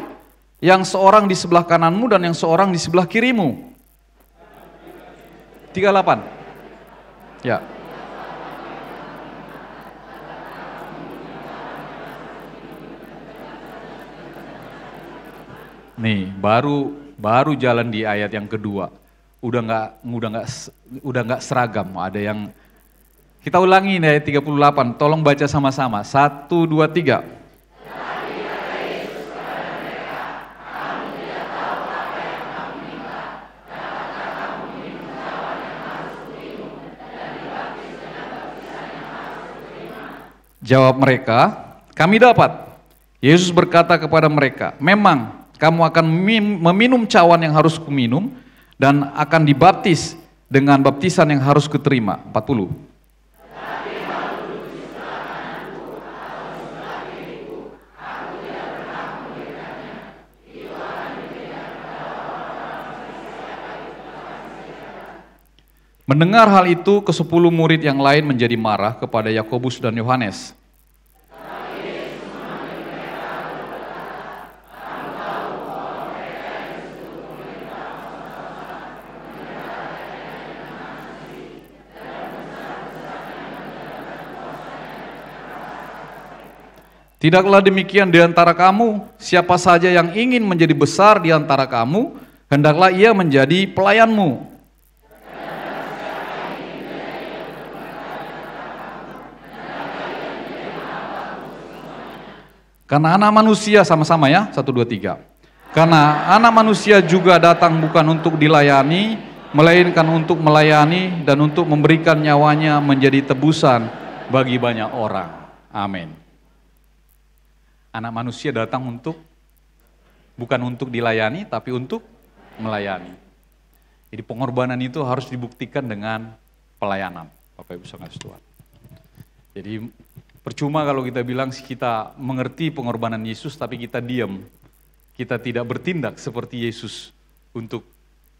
yang seorang di sebelah kananmu dan yang seorang di sebelah kirimu. 38. Ya. Nih, baru jalan di ayat yang kedua. Udah nggak seragam. Ada yang kita ulangi nih ayat 38. Tolong baca sama-sama. 1 2 3. Jawab mereka, kami dapat. Yesus berkata kepada mereka, memang kamu akan meminum cawan yang harus kuminum dan akan dibaptis dengan baptisan yang harus kuterima. 40. Mendengar hal itu, ke-10 murid yang lain menjadi marah kepada Yakobus dan Yohanes. Tidaklah demikian di antara kamu, siapa saja yang ingin menjadi besar di antara kamu, hendaklah ia menjadi pelayanmu. Karena anak manusia, sama-sama ya, 1, 2, 3. Karena anak manusia juga datang bukan untuk dilayani, melainkan untuk melayani dan untuk memberikan nyawanya menjadi tebusan bagi banyak orang. Amin. Anak manusia datang untuk Bukan untuk dilayani, tapi untuk melayani. Jadi pengorbanan itu harus dibuktikan dengan pelayanan, Bapak Ibu Saudara Tuhan. Jadi percuma kalau kita bilang kita mengerti pengorbanan Yesus, tapi kita diam. Kita tidak bertindak seperti Yesus untuk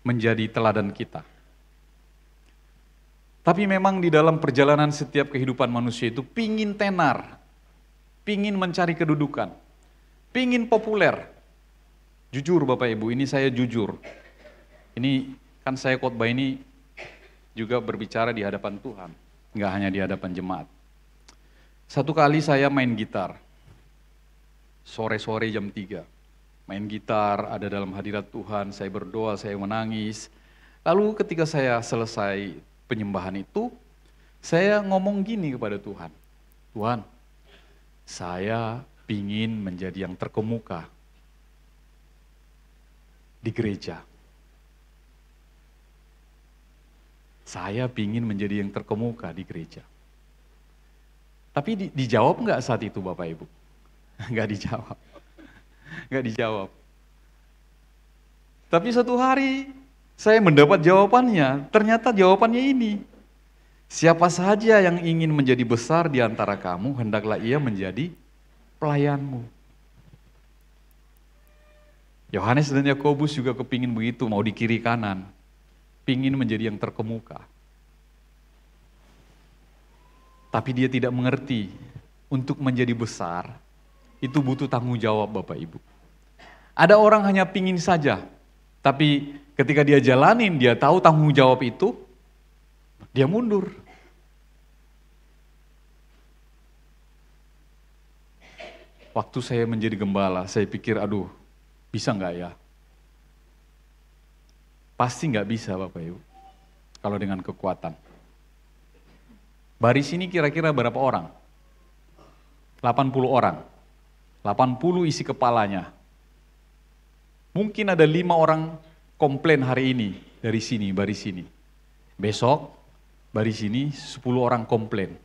menjadi teladan kita. Tapi memang di dalam perjalanan setiap kehidupan manusia itu pingin tenar, pingin mencari kedudukan, pingin populer. Jujur Bapak Ibu, ini saya jujur. Ini kan saya khotbah ini juga berbicara di hadapan Tuhan, nggak hanya di hadapan jemaat. Satu kali saya main gitar, sore-sore jam 3. Main gitar, ada dalam hadirat Tuhan, saya berdoa, saya menangis. Lalu ketika saya selesai penyembahan itu, saya ngomong gini kepada Tuhan. Tuhan, saya pingin menjadi yang terkemuka di gereja. Saya pingin menjadi yang terkemuka di gereja. Tapi dijawab nggak saat itu Bapak Ibu? Nggak dijawab. Nggak dijawab. Tapi satu hari saya mendapat jawabannya. Ternyata jawabannya ini. Siapa saja yang ingin menjadi besar di antara kamu, hendaklah ia menjadi pelayanmu. Yohanes dan Yakobus juga kepingin begitu, mau di kiri kanan. Pingin menjadi yang terkemuka. Tapi dia tidak mengerti, untuk menjadi besar, itu butuh tanggung jawab Bapak Ibu. Ada orang hanya pingin saja, tapi ketika dia jalanin, dia tahu tanggung jawab itu, dia mundur. Waktu saya menjadi gembala, saya pikir, aduh, bisa nggak ya? Pasti nggak bisa Bapak Ibu, kalau dengan kekuatan. Baris ini kira-kira berapa orang? 80 orang. 80 isi kepalanya. Mungkin ada 5 orang komplain hari ini dari sini, baris ini. Besok, baris ini 10 orang komplain.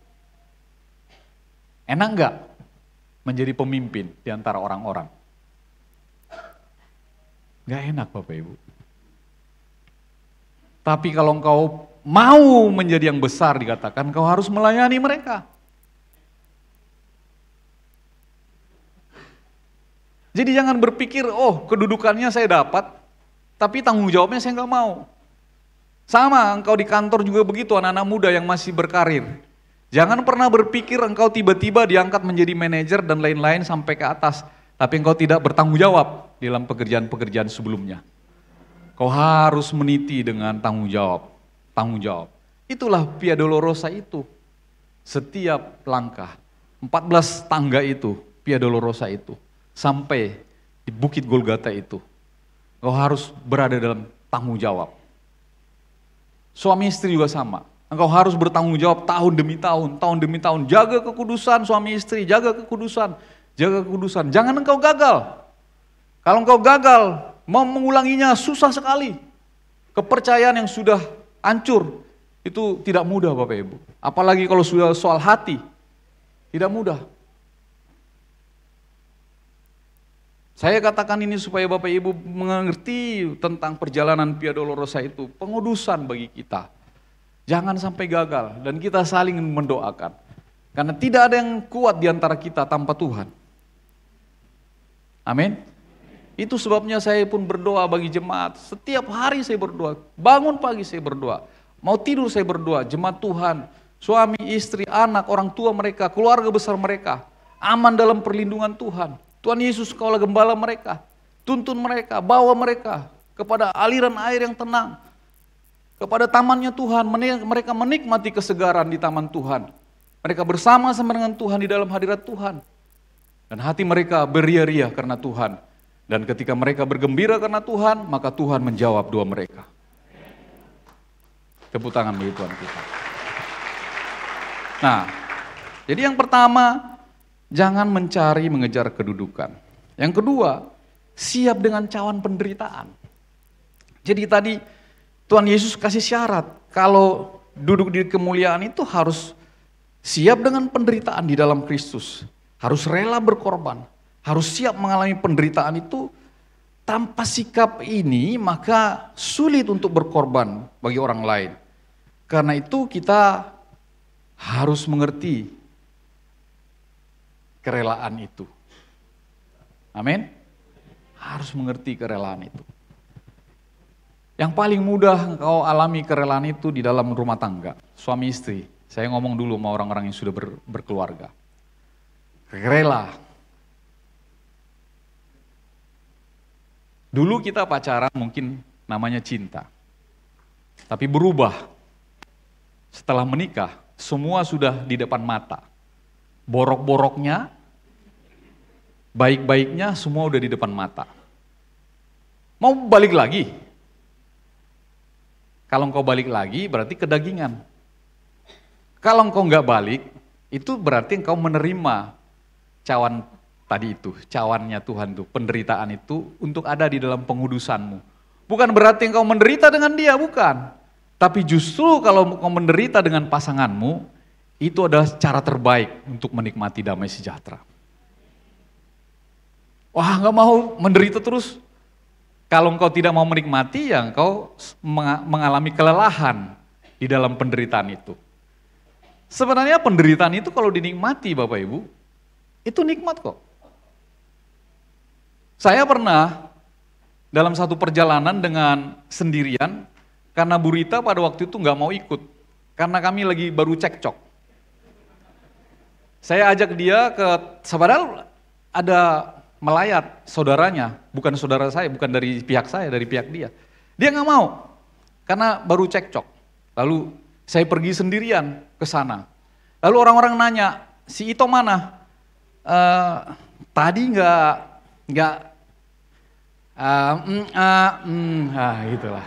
Enak nggak menjadi pemimpin di antara orang-orang? Nggak enak Bapak Ibu. Tapi kalau engkau mau menjadi yang besar dikatakan, engkau harus melayani mereka. Jadi jangan berpikir, oh kedudukannya saya dapat, tapi tanggung jawabnya saya nggak mau. Sama, engkau di kantor juga begitu, anak-anak muda yang masih berkarir. Jangan pernah berpikir engkau tiba-tiba diangkat menjadi manajer dan lain-lain sampai ke atas, tapi engkau tidak bertanggung jawab dalam pekerjaan-pekerjaan sebelumnya. Kau harus meniti dengan tanggung jawab. Tanggung jawab. Itulah Via Dolorosa itu. Setiap langkah, 14 tangga itu, Via Dolorosa itu, sampai di Bukit Golgata itu, kau harus berada dalam tanggung jawab. Suami istri juga sama. Engkau harus bertanggung jawab tahun demi tahun, jaga kekudusan suami istri, jaga kekudusan. Jangan engkau gagal. Kalau engkau gagal, mau mengulanginya susah sekali. Kepercayaan yang sudah hancur, itu tidak mudah Bapak Ibu. Apalagi kalau sudah soal hati, tidak mudah. Saya katakan ini supaya Bapak Ibu mengerti tentang perjalanan Via Dolorosa itu, pengudusan bagi kita. Jangan sampai gagal dan kita saling mendoakan. Karena tidak ada yang kuat di antara kita tanpa Tuhan. Amin. Itu sebabnya saya pun berdoa bagi jemaat. Setiap hari saya berdoa. Bangun pagi saya berdoa. Mau tidur saya berdoa. Jemaat Tuhan, suami, istri, anak, orang tua mereka, keluarga besar mereka. Aman dalam perlindungan Tuhan. Tuhan Yesus kaulah gembala mereka. Tuntun mereka, bawa mereka kepada aliran air yang tenang. Kepada tamannya Tuhan, mereka menikmati kesegaran di taman Tuhan. Mereka bersama-sama dengan Tuhan di dalam hadirat Tuhan. Dan hati mereka beria-ria karena Tuhan. Dan ketika mereka bergembira karena Tuhan, maka Tuhan menjawab doa mereka. Tepuk tangan bagi Tuhan kita. Nah, jadi yang pertama, jangan mencari mengejar kedudukan. Yang kedua, siap dengan cawan penderitaan. Jadi tadi Tuhan Yesus kasih syarat, kalau duduk di kemuliaan itu harus siap dengan penderitaan di dalam Kristus. Harus rela berkorban. Harus siap mengalami penderitaan itu tanpa sikap ini maka sulit untuk berkorban bagi orang lain. Karena itu kita harus mengerti kerelaan itu. Amin. Harus mengerti kerelaan itu. Yang paling mudah engkau alami kerelaan itu di dalam rumah tangga, suami istri. Saya ngomong dulu sama orang-orang yang sudah berkeluarga. Rela. Dulu kita pacaran mungkin namanya cinta. Tapi berubah. Setelah menikah, semua sudah di depan mata. Borok-boroknya, baik-baiknya semua udah di depan mata. Mau balik lagi? Kalau engkau balik lagi berarti kedagingan. Kalau engkau nggak balik, itu berarti engkau menerima cawan tadi itu, cawannya Tuhan itu, penderitaan itu untuk ada di dalam pengudusanmu. Bukan berarti engkau menderita dengan dia, bukan. Tapi justru kalau engkau menderita dengan pasanganmu, itu adalah cara terbaik untuk menikmati damai sejahtera. Wah, nggak mau menderita terus. Kalau engkau tidak mau menikmati, ya engkau mengalami kelelahan di dalam penderitaan itu. Sebenarnya penderitaan itu kalau dinikmati Bapak Ibu, itu nikmat kok. Saya pernah dalam satu perjalanan dengan sendirian, karena Bu Rita pada waktu itu nggak mau ikut, karena kami lagi baru cekcok. Saya ajak dia ke, padahal ada melayat saudaranya, bukan saudara saya, bukan dari pihak saya, dari pihak dia. Dia nggak mau, karena baru cekcok. Lalu saya pergi sendirian ke sana. Lalu orang-orang nanya, si Ito mana? Tadi gitulah.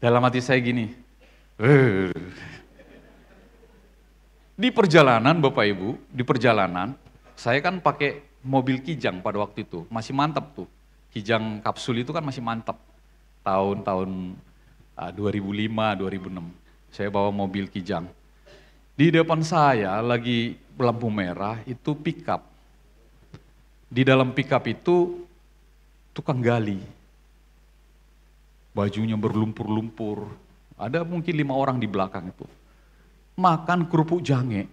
Dalam hati saya gini, di perjalanan Bapak Ibu, di perjalanan, saya kan pakai mobil Kijang pada waktu itu, masih mantap tuh. Kijang kapsul itu kan masih mantap. Tahun-tahun 2005, 2006. Saya bawa mobil Kijang. Di depan saya lagi lampu merah itu pickup. Di dalam pickup itu tukang gali. Bajunya berlumpur-lumpur. Ada mungkin 5 orang di belakang itu. Makan kerupuk jange.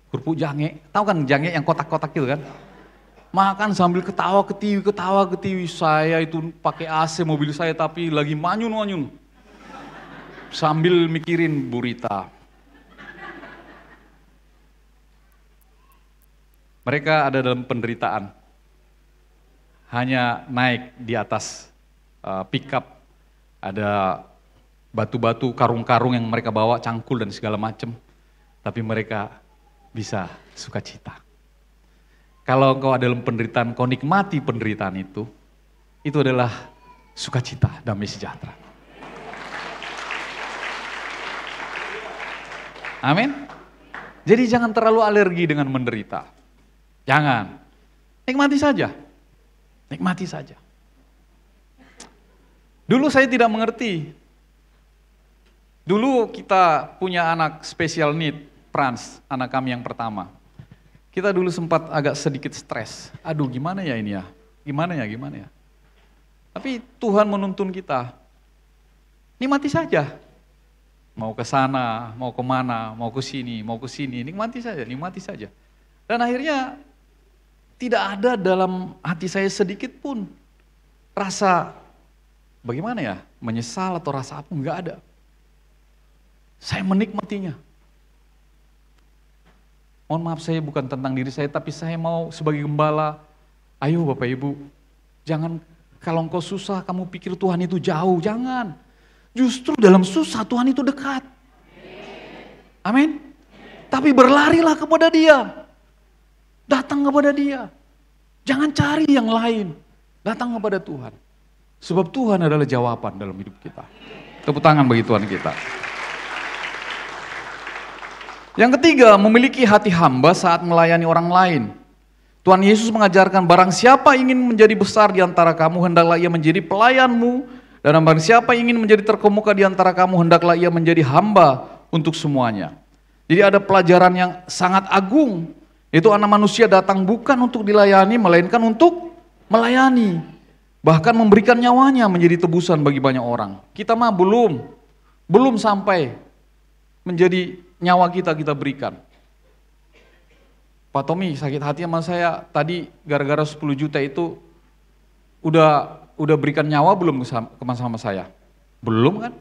Kerupuk jange, tahu kan jange yang kotak-kotak gitu kan? Makan sambil ketawa ketiwi. Saya itu pakai AC mobil saya tapi lagi manyun. Sambil mikirin Bu Rita. Mereka ada dalam penderitaan. Hanya naik di atas pickup. Ada batu-batu, karung-karung yang mereka bawa, cangkul dan segala macam. Tapi mereka bisa sukacita. Kalau engkau ada dalam penderitaan, kau nikmati penderitaan itu adalah sukacita, damai sejahtera. Amin. Jadi jangan terlalu alergi dengan menderita. Jangan. Nikmati saja. Nikmati saja. Dulu saya tidak mengerti. Dulu kita punya anak special need. Frans, anak kami yang pertama. Kita dulu sempat agak sedikit stres. Aduh gimana ya ini ya? Gimana ya? Tapi Tuhan menuntun kita. Nikmati saja. Mau ke sana, mau kemana, mau ke sini, nikmati saja. Dan akhirnya tidak ada dalam hati saya sedikit pun rasa bagaimana ya, menyesal atau rasa apa, enggak ada. Saya menikmatinya. Mohon maaf saya bukan tentang diri saya, tapi saya mau sebagai gembala, ayo Bapak Ibu, jangan kalau engkau susah kamu pikir Tuhan itu jauh, jangan. Justru dalam susah Tuhan itu dekat. Amin. Tapi berlarilah kepada Dia. Datang kepada Dia. Jangan cari yang lain. Datang kepada Tuhan. Sebab Tuhan adalah jawaban dalam hidup kita. Tepuk tangan bagi Tuhan kita. Yang ketiga, memiliki hati hamba saat melayani orang lain. Tuhan Yesus mengajarkan, barang siapa ingin menjadi besar di antara kamu, hendaklah ia menjadi pelayanmu. Dan barang siapa ingin menjadi terkemuka di antara kamu, hendaklah ia menjadi hamba untuk semuanya. Jadi ada pelajaran yang sangat agung Itu Anak Manusia datang bukan untuk dilayani, melainkan untuk melayani. Bahkan memberikan nyawanya menjadi tebusan bagi banyak orang. Kita mah belum sampai menjadi nyawa kita berikan. Pak Tommy sakit hati sama saya, tadi gara-gara 10 juta itu udah berikan nyawa belum sama saya? Belum kan?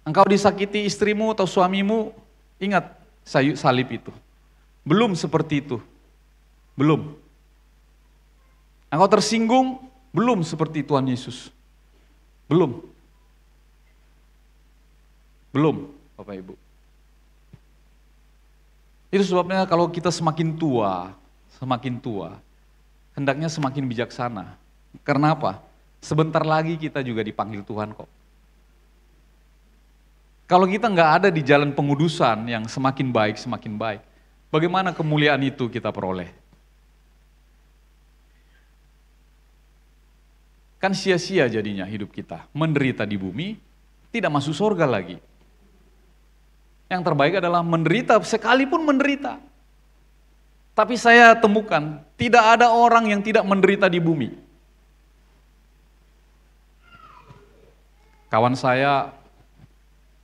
Engkau disakiti istrimu atau suamimu, ingat salib itu. Belum seperti itu. Belum. Engkau tersinggung, belum seperti Tuhan Yesus. Belum. Belum, Bapak Ibu. Itu sebabnya kalau kita semakin tua, hendaknya semakin bijaksana. Karena apa? Sebentar lagi kita juga dipanggil Tuhan kok. Kalau kita nggak ada di jalan pengudusan yang semakin baik, bagaimana kemuliaan itu kita peroleh? Kan sia-sia jadinya hidup kita, menderita di bumi, tidak masuk surga lagi. Yang terbaik adalah menderita, sekalipun menderita. Tapi saya temukan, tidak ada orang yang tidak menderita di bumi. Kawan saya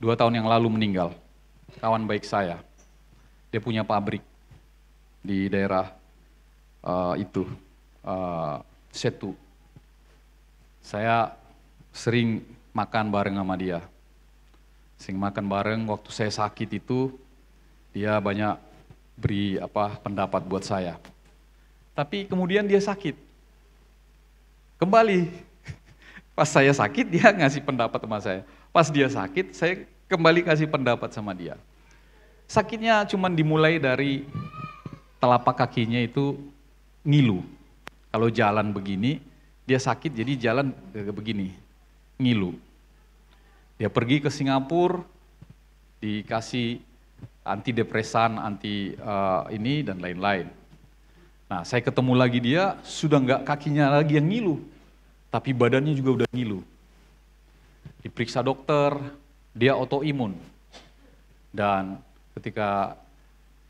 2 tahun yang lalu meninggal, kawan baik saya. Dia punya pabrik di daerah Setu. Saya sering makan bareng sama dia. Sering makan bareng, waktu saya sakit itu, dia banyak beri pendapat buat saya. Tapi kemudian dia sakit. Kembali, pas saya sakit dia ngasih pendapat sama saya. Pas dia sakit, saya kembali kasih pendapat sama dia. Sakitnya cuma dimulai dari telapak kakinya itu ngilu. Kalau jalan begini, dia sakit jadi jalan begini, ngilu. Dia pergi ke Singapura, dikasih antidepresan, ini dan lain-lain. Nah, saya ketemu lagi dia, sudah enggak kakinya lagi yang ngilu, tapi badannya juga udah ngilu. Diperiksa dokter, dia autoimun. Dan ketika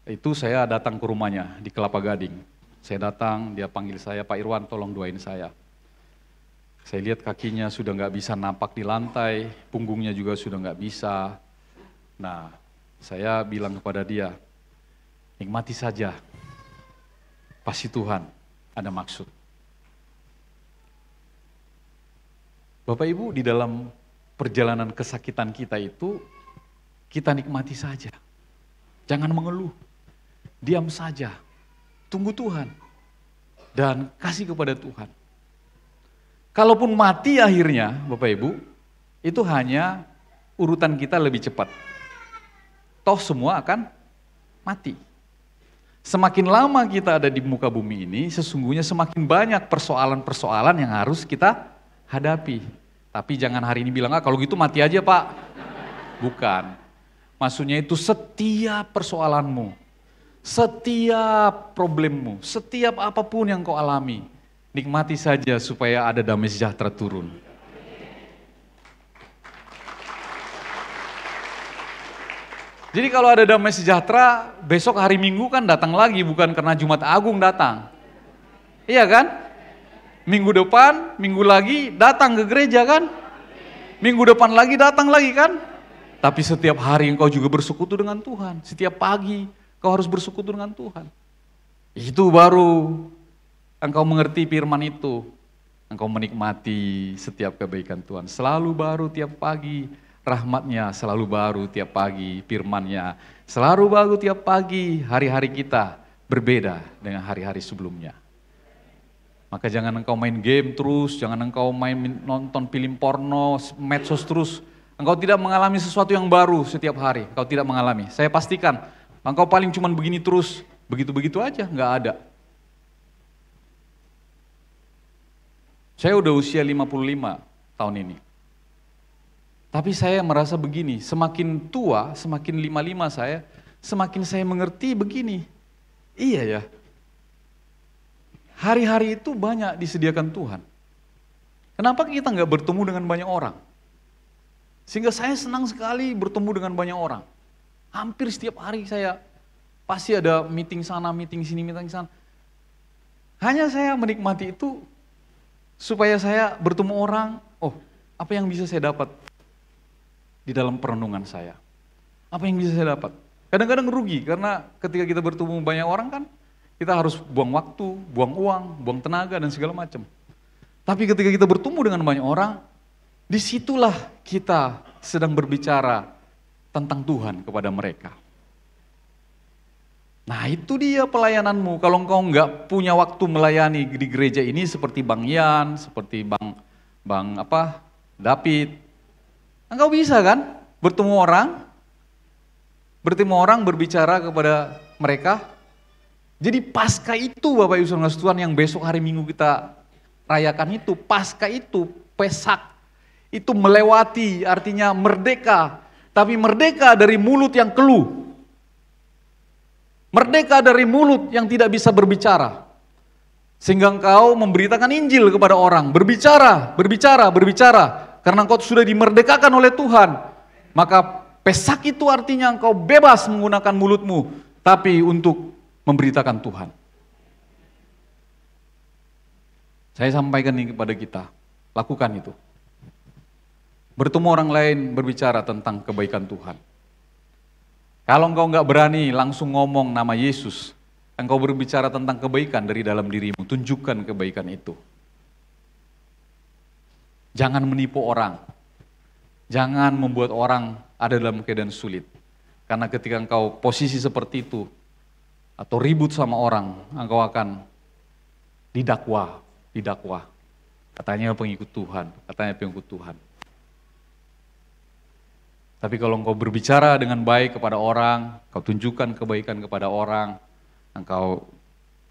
itu saya datang ke rumahnya di Kelapa Gading. Saya datang, dia panggil saya, Pak Irwan tolong doain saya. Saya lihat kakinya sudah nggak bisa napak di lantai, punggungnya juga sudah nggak bisa. Nah, saya bilang kepada dia, nikmati saja, pasti Tuhan ada maksud. Bapak Ibu, di dalam perjalanan kesakitan kita itu, kita nikmati saja. Jangan mengeluh, diam saja, tunggu Tuhan, dan kasih kepada Tuhan. Kalaupun mati akhirnya, Bapak Ibu, itu hanya urutan kita lebih cepat. Toh semua akan mati. Semakin lama kita ada di muka bumi ini, sesungguhnya semakin banyak persoalan-persoalan yang harus kita hadapi. Tapi jangan hari ini bilang, kalau gitu mati aja Pak. Bukan. Maksudnya itu setiap persoalanmu, setiap problemmu, setiap apapun yang kau alami, nikmati saja supaya ada damai sejahtera turun. Jadi kalau ada damai sejahtera, besok hari Minggu kan datang lagi, bukan karena Jumat Agung datang. Iya kan? Minggu depan, minggu lagi datang ke gereja kan? Minggu depan lagi datang lagi kan? Tapi setiap hari engkau juga bersekutu dengan Tuhan. Setiap pagi kau harus bersekutu dengan Tuhan. Itu baru engkau mengerti firman itu. Engkau menikmati setiap kebaikan Tuhan. Selalu baru tiap pagi. Rahmatnya selalu baru tiap pagi, firman-Nya selalu baru tiap pagi. Hari-hari kita berbeda dengan hari-hari sebelumnya. Maka jangan engkau main game terus, jangan engkau nonton film porno, medsos terus. Engkau tidak mengalami sesuatu yang baru setiap hari, engkau tidak mengalami. Saya pastikan, engkau paling cuman begini terus, begitu-begitu aja, nggak ada. Saya udah usia 55 tahun ini. Tapi saya merasa begini, semakin tua, semakin 55 saya, semakin saya mengerti begini. Iya ya, hari-hari itu banyak disediakan Tuhan. Kenapa kita nggak bertemu dengan banyak orang? Sehingga saya senang sekali bertemu dengan banyak orang. Hampir setiap hari saya Pasti ada meeting sana, meeting sini, meeting sana. Hanya saya menikmati itu supaya saya bertemu orang, apa yang bisa saya dapat di dalam perenungan saya? Apa yang bisa saya dapat? Kadang-kadang rugi, karena ketika kita bertemu banyak orang kan, kita harus buang waktu, buang uang, buang tenaga, dan segala macam. Tapi ketika kita bertemu dengan banyak orang, disitulah kita sedang berbicara tentang Tuhan kepada mereka. Nah itu dia pelayananmu. Kalau engkau nggak punya waktu melayani di gereja ini seperti Bang Yan, seperti Bang David, engkau bisa kan bertemu orang berbicara kepada mereka. Jadi Paskah itu Bapak Ibu Saudara Tuhan yang besok hari Minggu kita rayakan itu, Paskah itu, Pesak itu melewati, artinya merdeka, tapi merdeka dari mulut yang keluh. Merdeka dari mulut yang tidak bisa berbicara. Sehingga engkau memberitakan Injil kepada orang, berbicara. Karena engkau sudah dimerdekakan oleh Tuhan. Maka Pesak itu artinya engkau bebas menggunakan mulutmu, tapi untuk memberitakan Tuhan. Saya sampaikan ini kepada kita, lakukan itu. Bertemu orang lain, berbicara tentang kebaikan Tuhan. Kalau engkau nggak berani langsung ngomong nama Yesus, engkau berbicara tentang kebaikan dari dalam dirimu, tunjukkan kebaikan itu. Jangan menipu orang, jangan membuat orang ada dalam keadaan sulit. Karena ketika engkau posisi seperti itu, atau ribut sama orang, engkau akan didakwa. Katanya pengikut Tuhan. Tapi kalau engkau berbicara dengan baik kepada orang, kau tunjukkan kebaikan kepada orang, engkau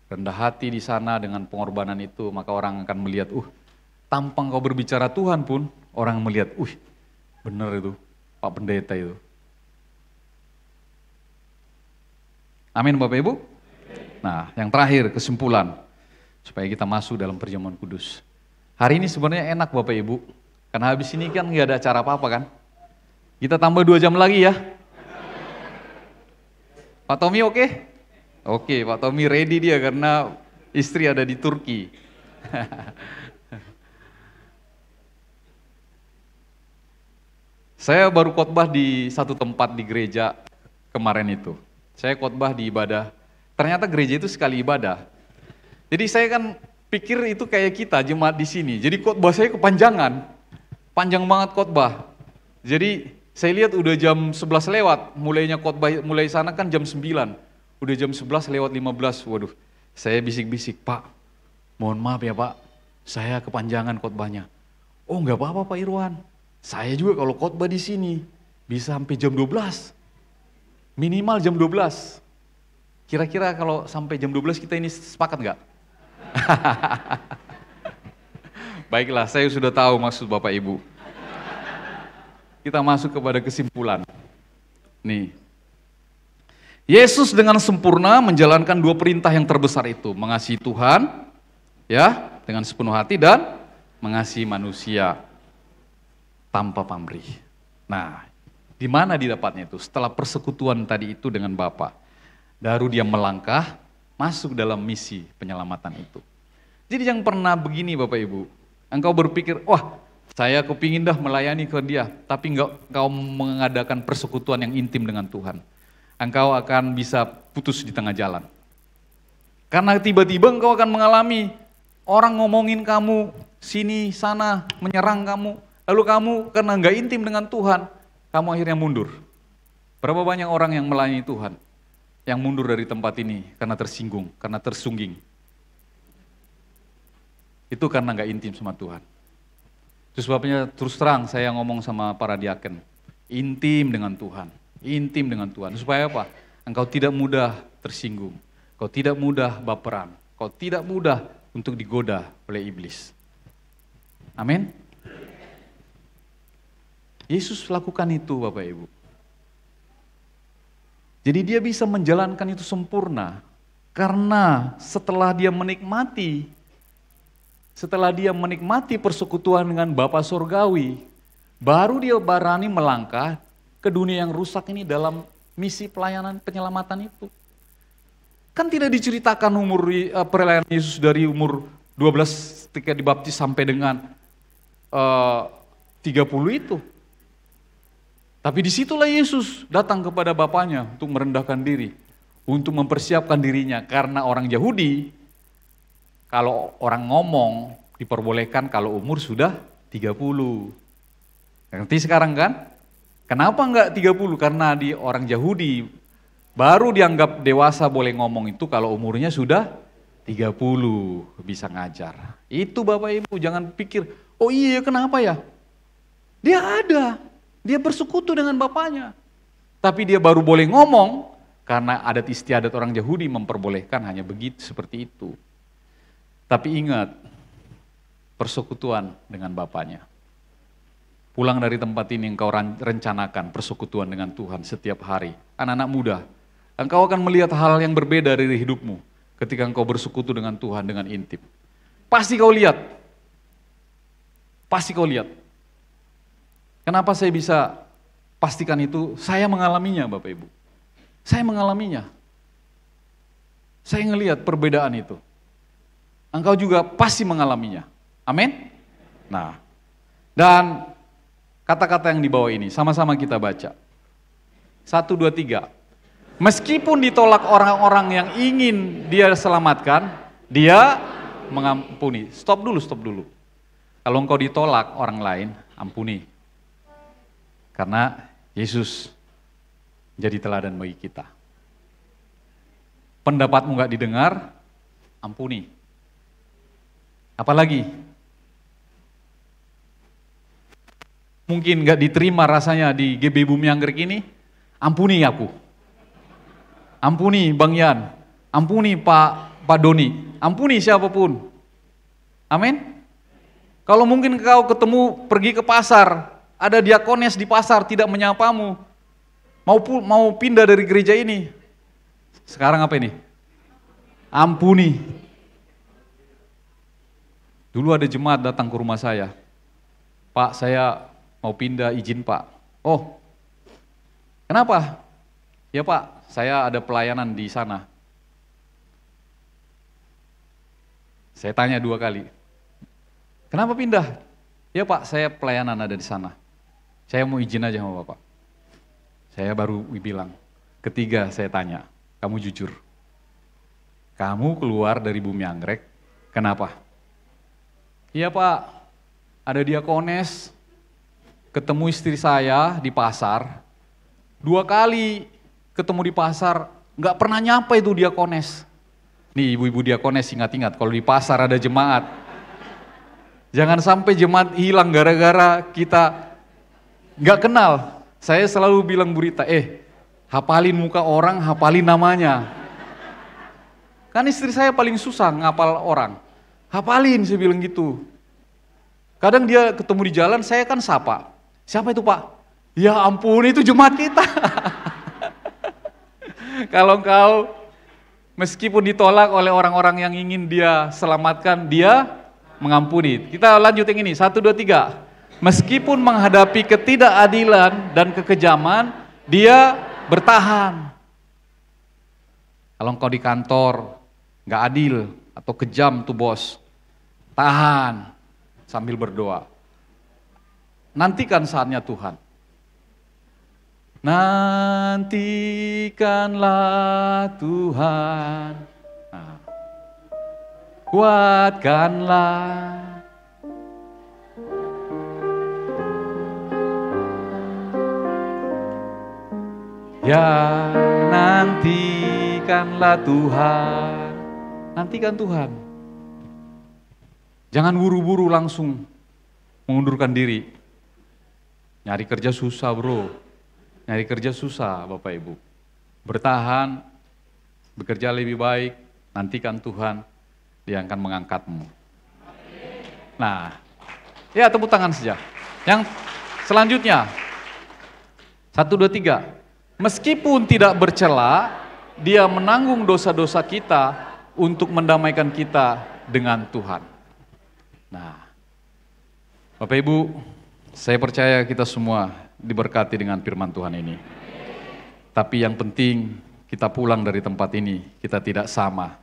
rendah hati di sana dengan pengorbanan itu, maka orang akan melihat, tanpa engkau berbicara Tuhan pun, orang melihat, benar itu, Pak Pendeta itu. Amin Bapak Ibu? Nah, yang terakhir, kesimpulan, supaya kita masuk dalam perjamuan kudus. Hari ini sebenarnya enak Bapak Ibu, karena habis ini kan nggak ada acara apa-apa kan? Kita tambah 2 jam lagi ya. Pak Tommy oke? Oke, Pak Tommy ready dia karena istri ada di Turki. Saya baru khotbah di satu tempat di gereja kemarin itu. Saya khotbah di ibadah. Ternyata gereja itu sekali ibadah. Jadi saya kan pikir itu kayak kita jemaat di sini. Jadi khotbah saya kepanjangan. Panjang banget khotbah. Jadi saya lihat udah jam 11 lewat, mulainya khotbah mulai sana kan jam 9. Udah jam 11 lewat 15. Waduh, saya bisik-bisik, "Pak, mohon maaf ya Pak, saya kepanjangan khotbahnya." "Oh, enggak apa-apa Pak Irwan. Saya juga kalau khotbah di sini bisa sampai jam 12. Minimal jam 12. Kira-kira kalau sampai jam 12 kita ini sepakat enggak?" Baiklah, saya sudah tahu maksud Bapak Ibu. Kita masuk kepada kesimpulan. Nih, Yesus dengan sempurna menjalankan 2 perintah yang terbesar itu, mengasihi Tuhan, ya, dengan sepenuh hati dan mengasihi manusia tanpa pamrih. Nah, di mana didapatnya itu? Setelah persekutuan tadi itu dengan Bapa, baru dia melangkah masuk dalam misi penyelamatan itu. Jadi yang pernah begini Bapak Ibu, engkau berpikir, saya kepingin dah melayani ke dia, tapi engkau mengadakan persekutuan yang intim dengan Tuhan. Engkau akan bisa putus di tengah jalan. Karena tiba-tiba engkau akan mengalami orang ngomongin kamu, sini, sana, menyerang kamu. Lalu kamu karena enggak intim dengan Tuhan, kamu akhirnya mundur. Berapa banyak orang yang melayani Tuhan, yang mundur dari tempat ini karena tersinggung, karena tersungging. Itu karena enggak intim sama Tuhan. Itu sebabnya terus terang saya ngomong sama para diaken, intim dengan Tuhan, supaya apa? Engkau tidak mudah tersinggung, engkau tidak mudah baperan, engkau tidak mudah untuk digoda oleh iblis. Amin. Yesus lakukan itu Bapak Ibu. Jadi dia bisa menjalankan itu sempurna, karena setelah dia menikmati persekutuan dengan Bapa Surgawi, baru dia berani melangkah ke dunia yang rusak ini dalam misi pelayanan penyelamatan itu. Kan tidak diceritakan umur perayaan Yesus dari umur 12 ketika dibaptis sampai dengan 30 itu. Tapi disitulah Yesus datang kepada Bapaknya untuk merendahkan diri, untuk mempersiapkan dirinya. Karena orang Yahudi, kalau orang ngomong diperbolehkan kalau umur sudah 30. Ngerti sekarang kan? Kenapa enggak 30? Karena di orang Yahudi baru dianggap dewasa boleh ngomong itu kalau umurnya sudah 30 bisa ngajar. Itu Bapak Ibu, jangan pikir, oh iya kenapa ya? Dia ada, dia bersekutu dengan Bapaknya. Tapi dia baru boleh ngomong karena adat istiadat orang Yahudi memperbolehkan hanya begitu, seperti itu. Tapi ingat, persekutuan dengan Bapaknya. Pulang dari tempat ini engkau rencanakan persekutuan dengan Tuhan setiap hari. Anak-anak muda, engkau akan melihat hal yang berbeda dari hidupmu ketika engkau bersekutu dengan Tuhan dengan intim. Pasti kau lihat. Pasti kau lihat. Kenapa saya bisa pastikan itu? Saya mengalaminya Bapak Ibu. Saya mengalaminya. Saya ngelihat perbedaan itu. Engkau juga pasti mengalaminya. Amin? Nah, dan kata-kata yang di bawah ini, sama-sama kita baca. 1, 2, 3. Meskipun ditolak orang-orang yang ingin dia selamatkan, dia mengampuni. Stop dulu. Kalau engkau ditolak orang lain, ampuni. Karena Yesus jadi teladan bagi kita. Pendapatmu gak didengar, ampuni. Apalagi? Mungkin gak diterima rasanya di GB Bumi Anggrek ini, ampuni aku. Ampuni Bang Yan, ampuni Pak Doni, ampuni siapapun. Amin? Kalau mungkin kau ketemu pergi ke pasar, ada diakones di pasar tidak menyapamu, mau pindah dari gereja ini. Sekarang apa ini? Ampuni. Dulu ada jemaat datang ke rumah saya. Pak, saya mau pindah, izin Pak. Oh, kenapa? Ya Pak, saya ada pelayanan di sana. Saya tanya 2 kali. Kenapa pindah? Ya Pak, saya pelayanan ada di sana. Saya mau izin aja sama Bapak. Saya baru bilang. Ketiga saya tanya, kamu jujur. Kamu keluar dari Bumi Anggrek, kenapa? Iya Pak, ada diakones, ketemu istri saya di pasar, 2 kali ketemu di pasar, nggak pernah nyapa itu diakones. Nih ibu-ibu diakones ingat-ingat, kalau di pasar ada jemaat, jangan sampai jemaat hilang gara-gara kita nggak kenal. Saya selalu bilang Bu Rita, hafalin muka orang, hafalin namanya. Kan istri saya paling susah ngapal orang. Hafalin, saya bilang gitu. Kadang dia ketemu di jalan, saya kan sapa. Siapa itu Pak? Ya ampun, itu jemaat kita. Kalau engkau meskipun ditolak oleh orang-orang yang ingin dia selamatkan, dia mengampuni. Kita lanjut yang ini, 1, 2, 3. Meskipun menghadapi ketidakadilan dan kekejaman, dia bertahan. Kalau engkau di kantor, gak adil atau kejam tuh bos, tahan sambil berdoa. Nantikan saatnya Tuhan. Nantikanlah Tuhan, kuatkanlah. Ya, nantikanlah Tuhan. Nantikan Tuhan. Jangan buru-buru langsung mengundurkan diri. Nyari kerja susah bro. Nyari kerja susah Bapak Ibu. Bertahan, bekerja lebih baik, nantikan Tuhan, Dia akan mengangkatmu. Nah, ya tepuk tangan saja. Yang selanjutnya, 1, 2, 3. Meskipun tidak bercela, Dia menanggung dosa-dosa kita untuk mendamaikan kita dengan Tuhan. Nah, Bapak Ibu, saya percaya kita semua diberkati dengan firman Tuhan ini. Tapi yang penting kita pulang dari tempat ini, kita tidak sama.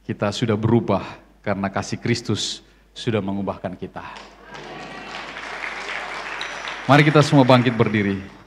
Kita sudah berubah karena kasih Kristus sudah mengubahkan kita. Mari kita semua bangkit berdiri.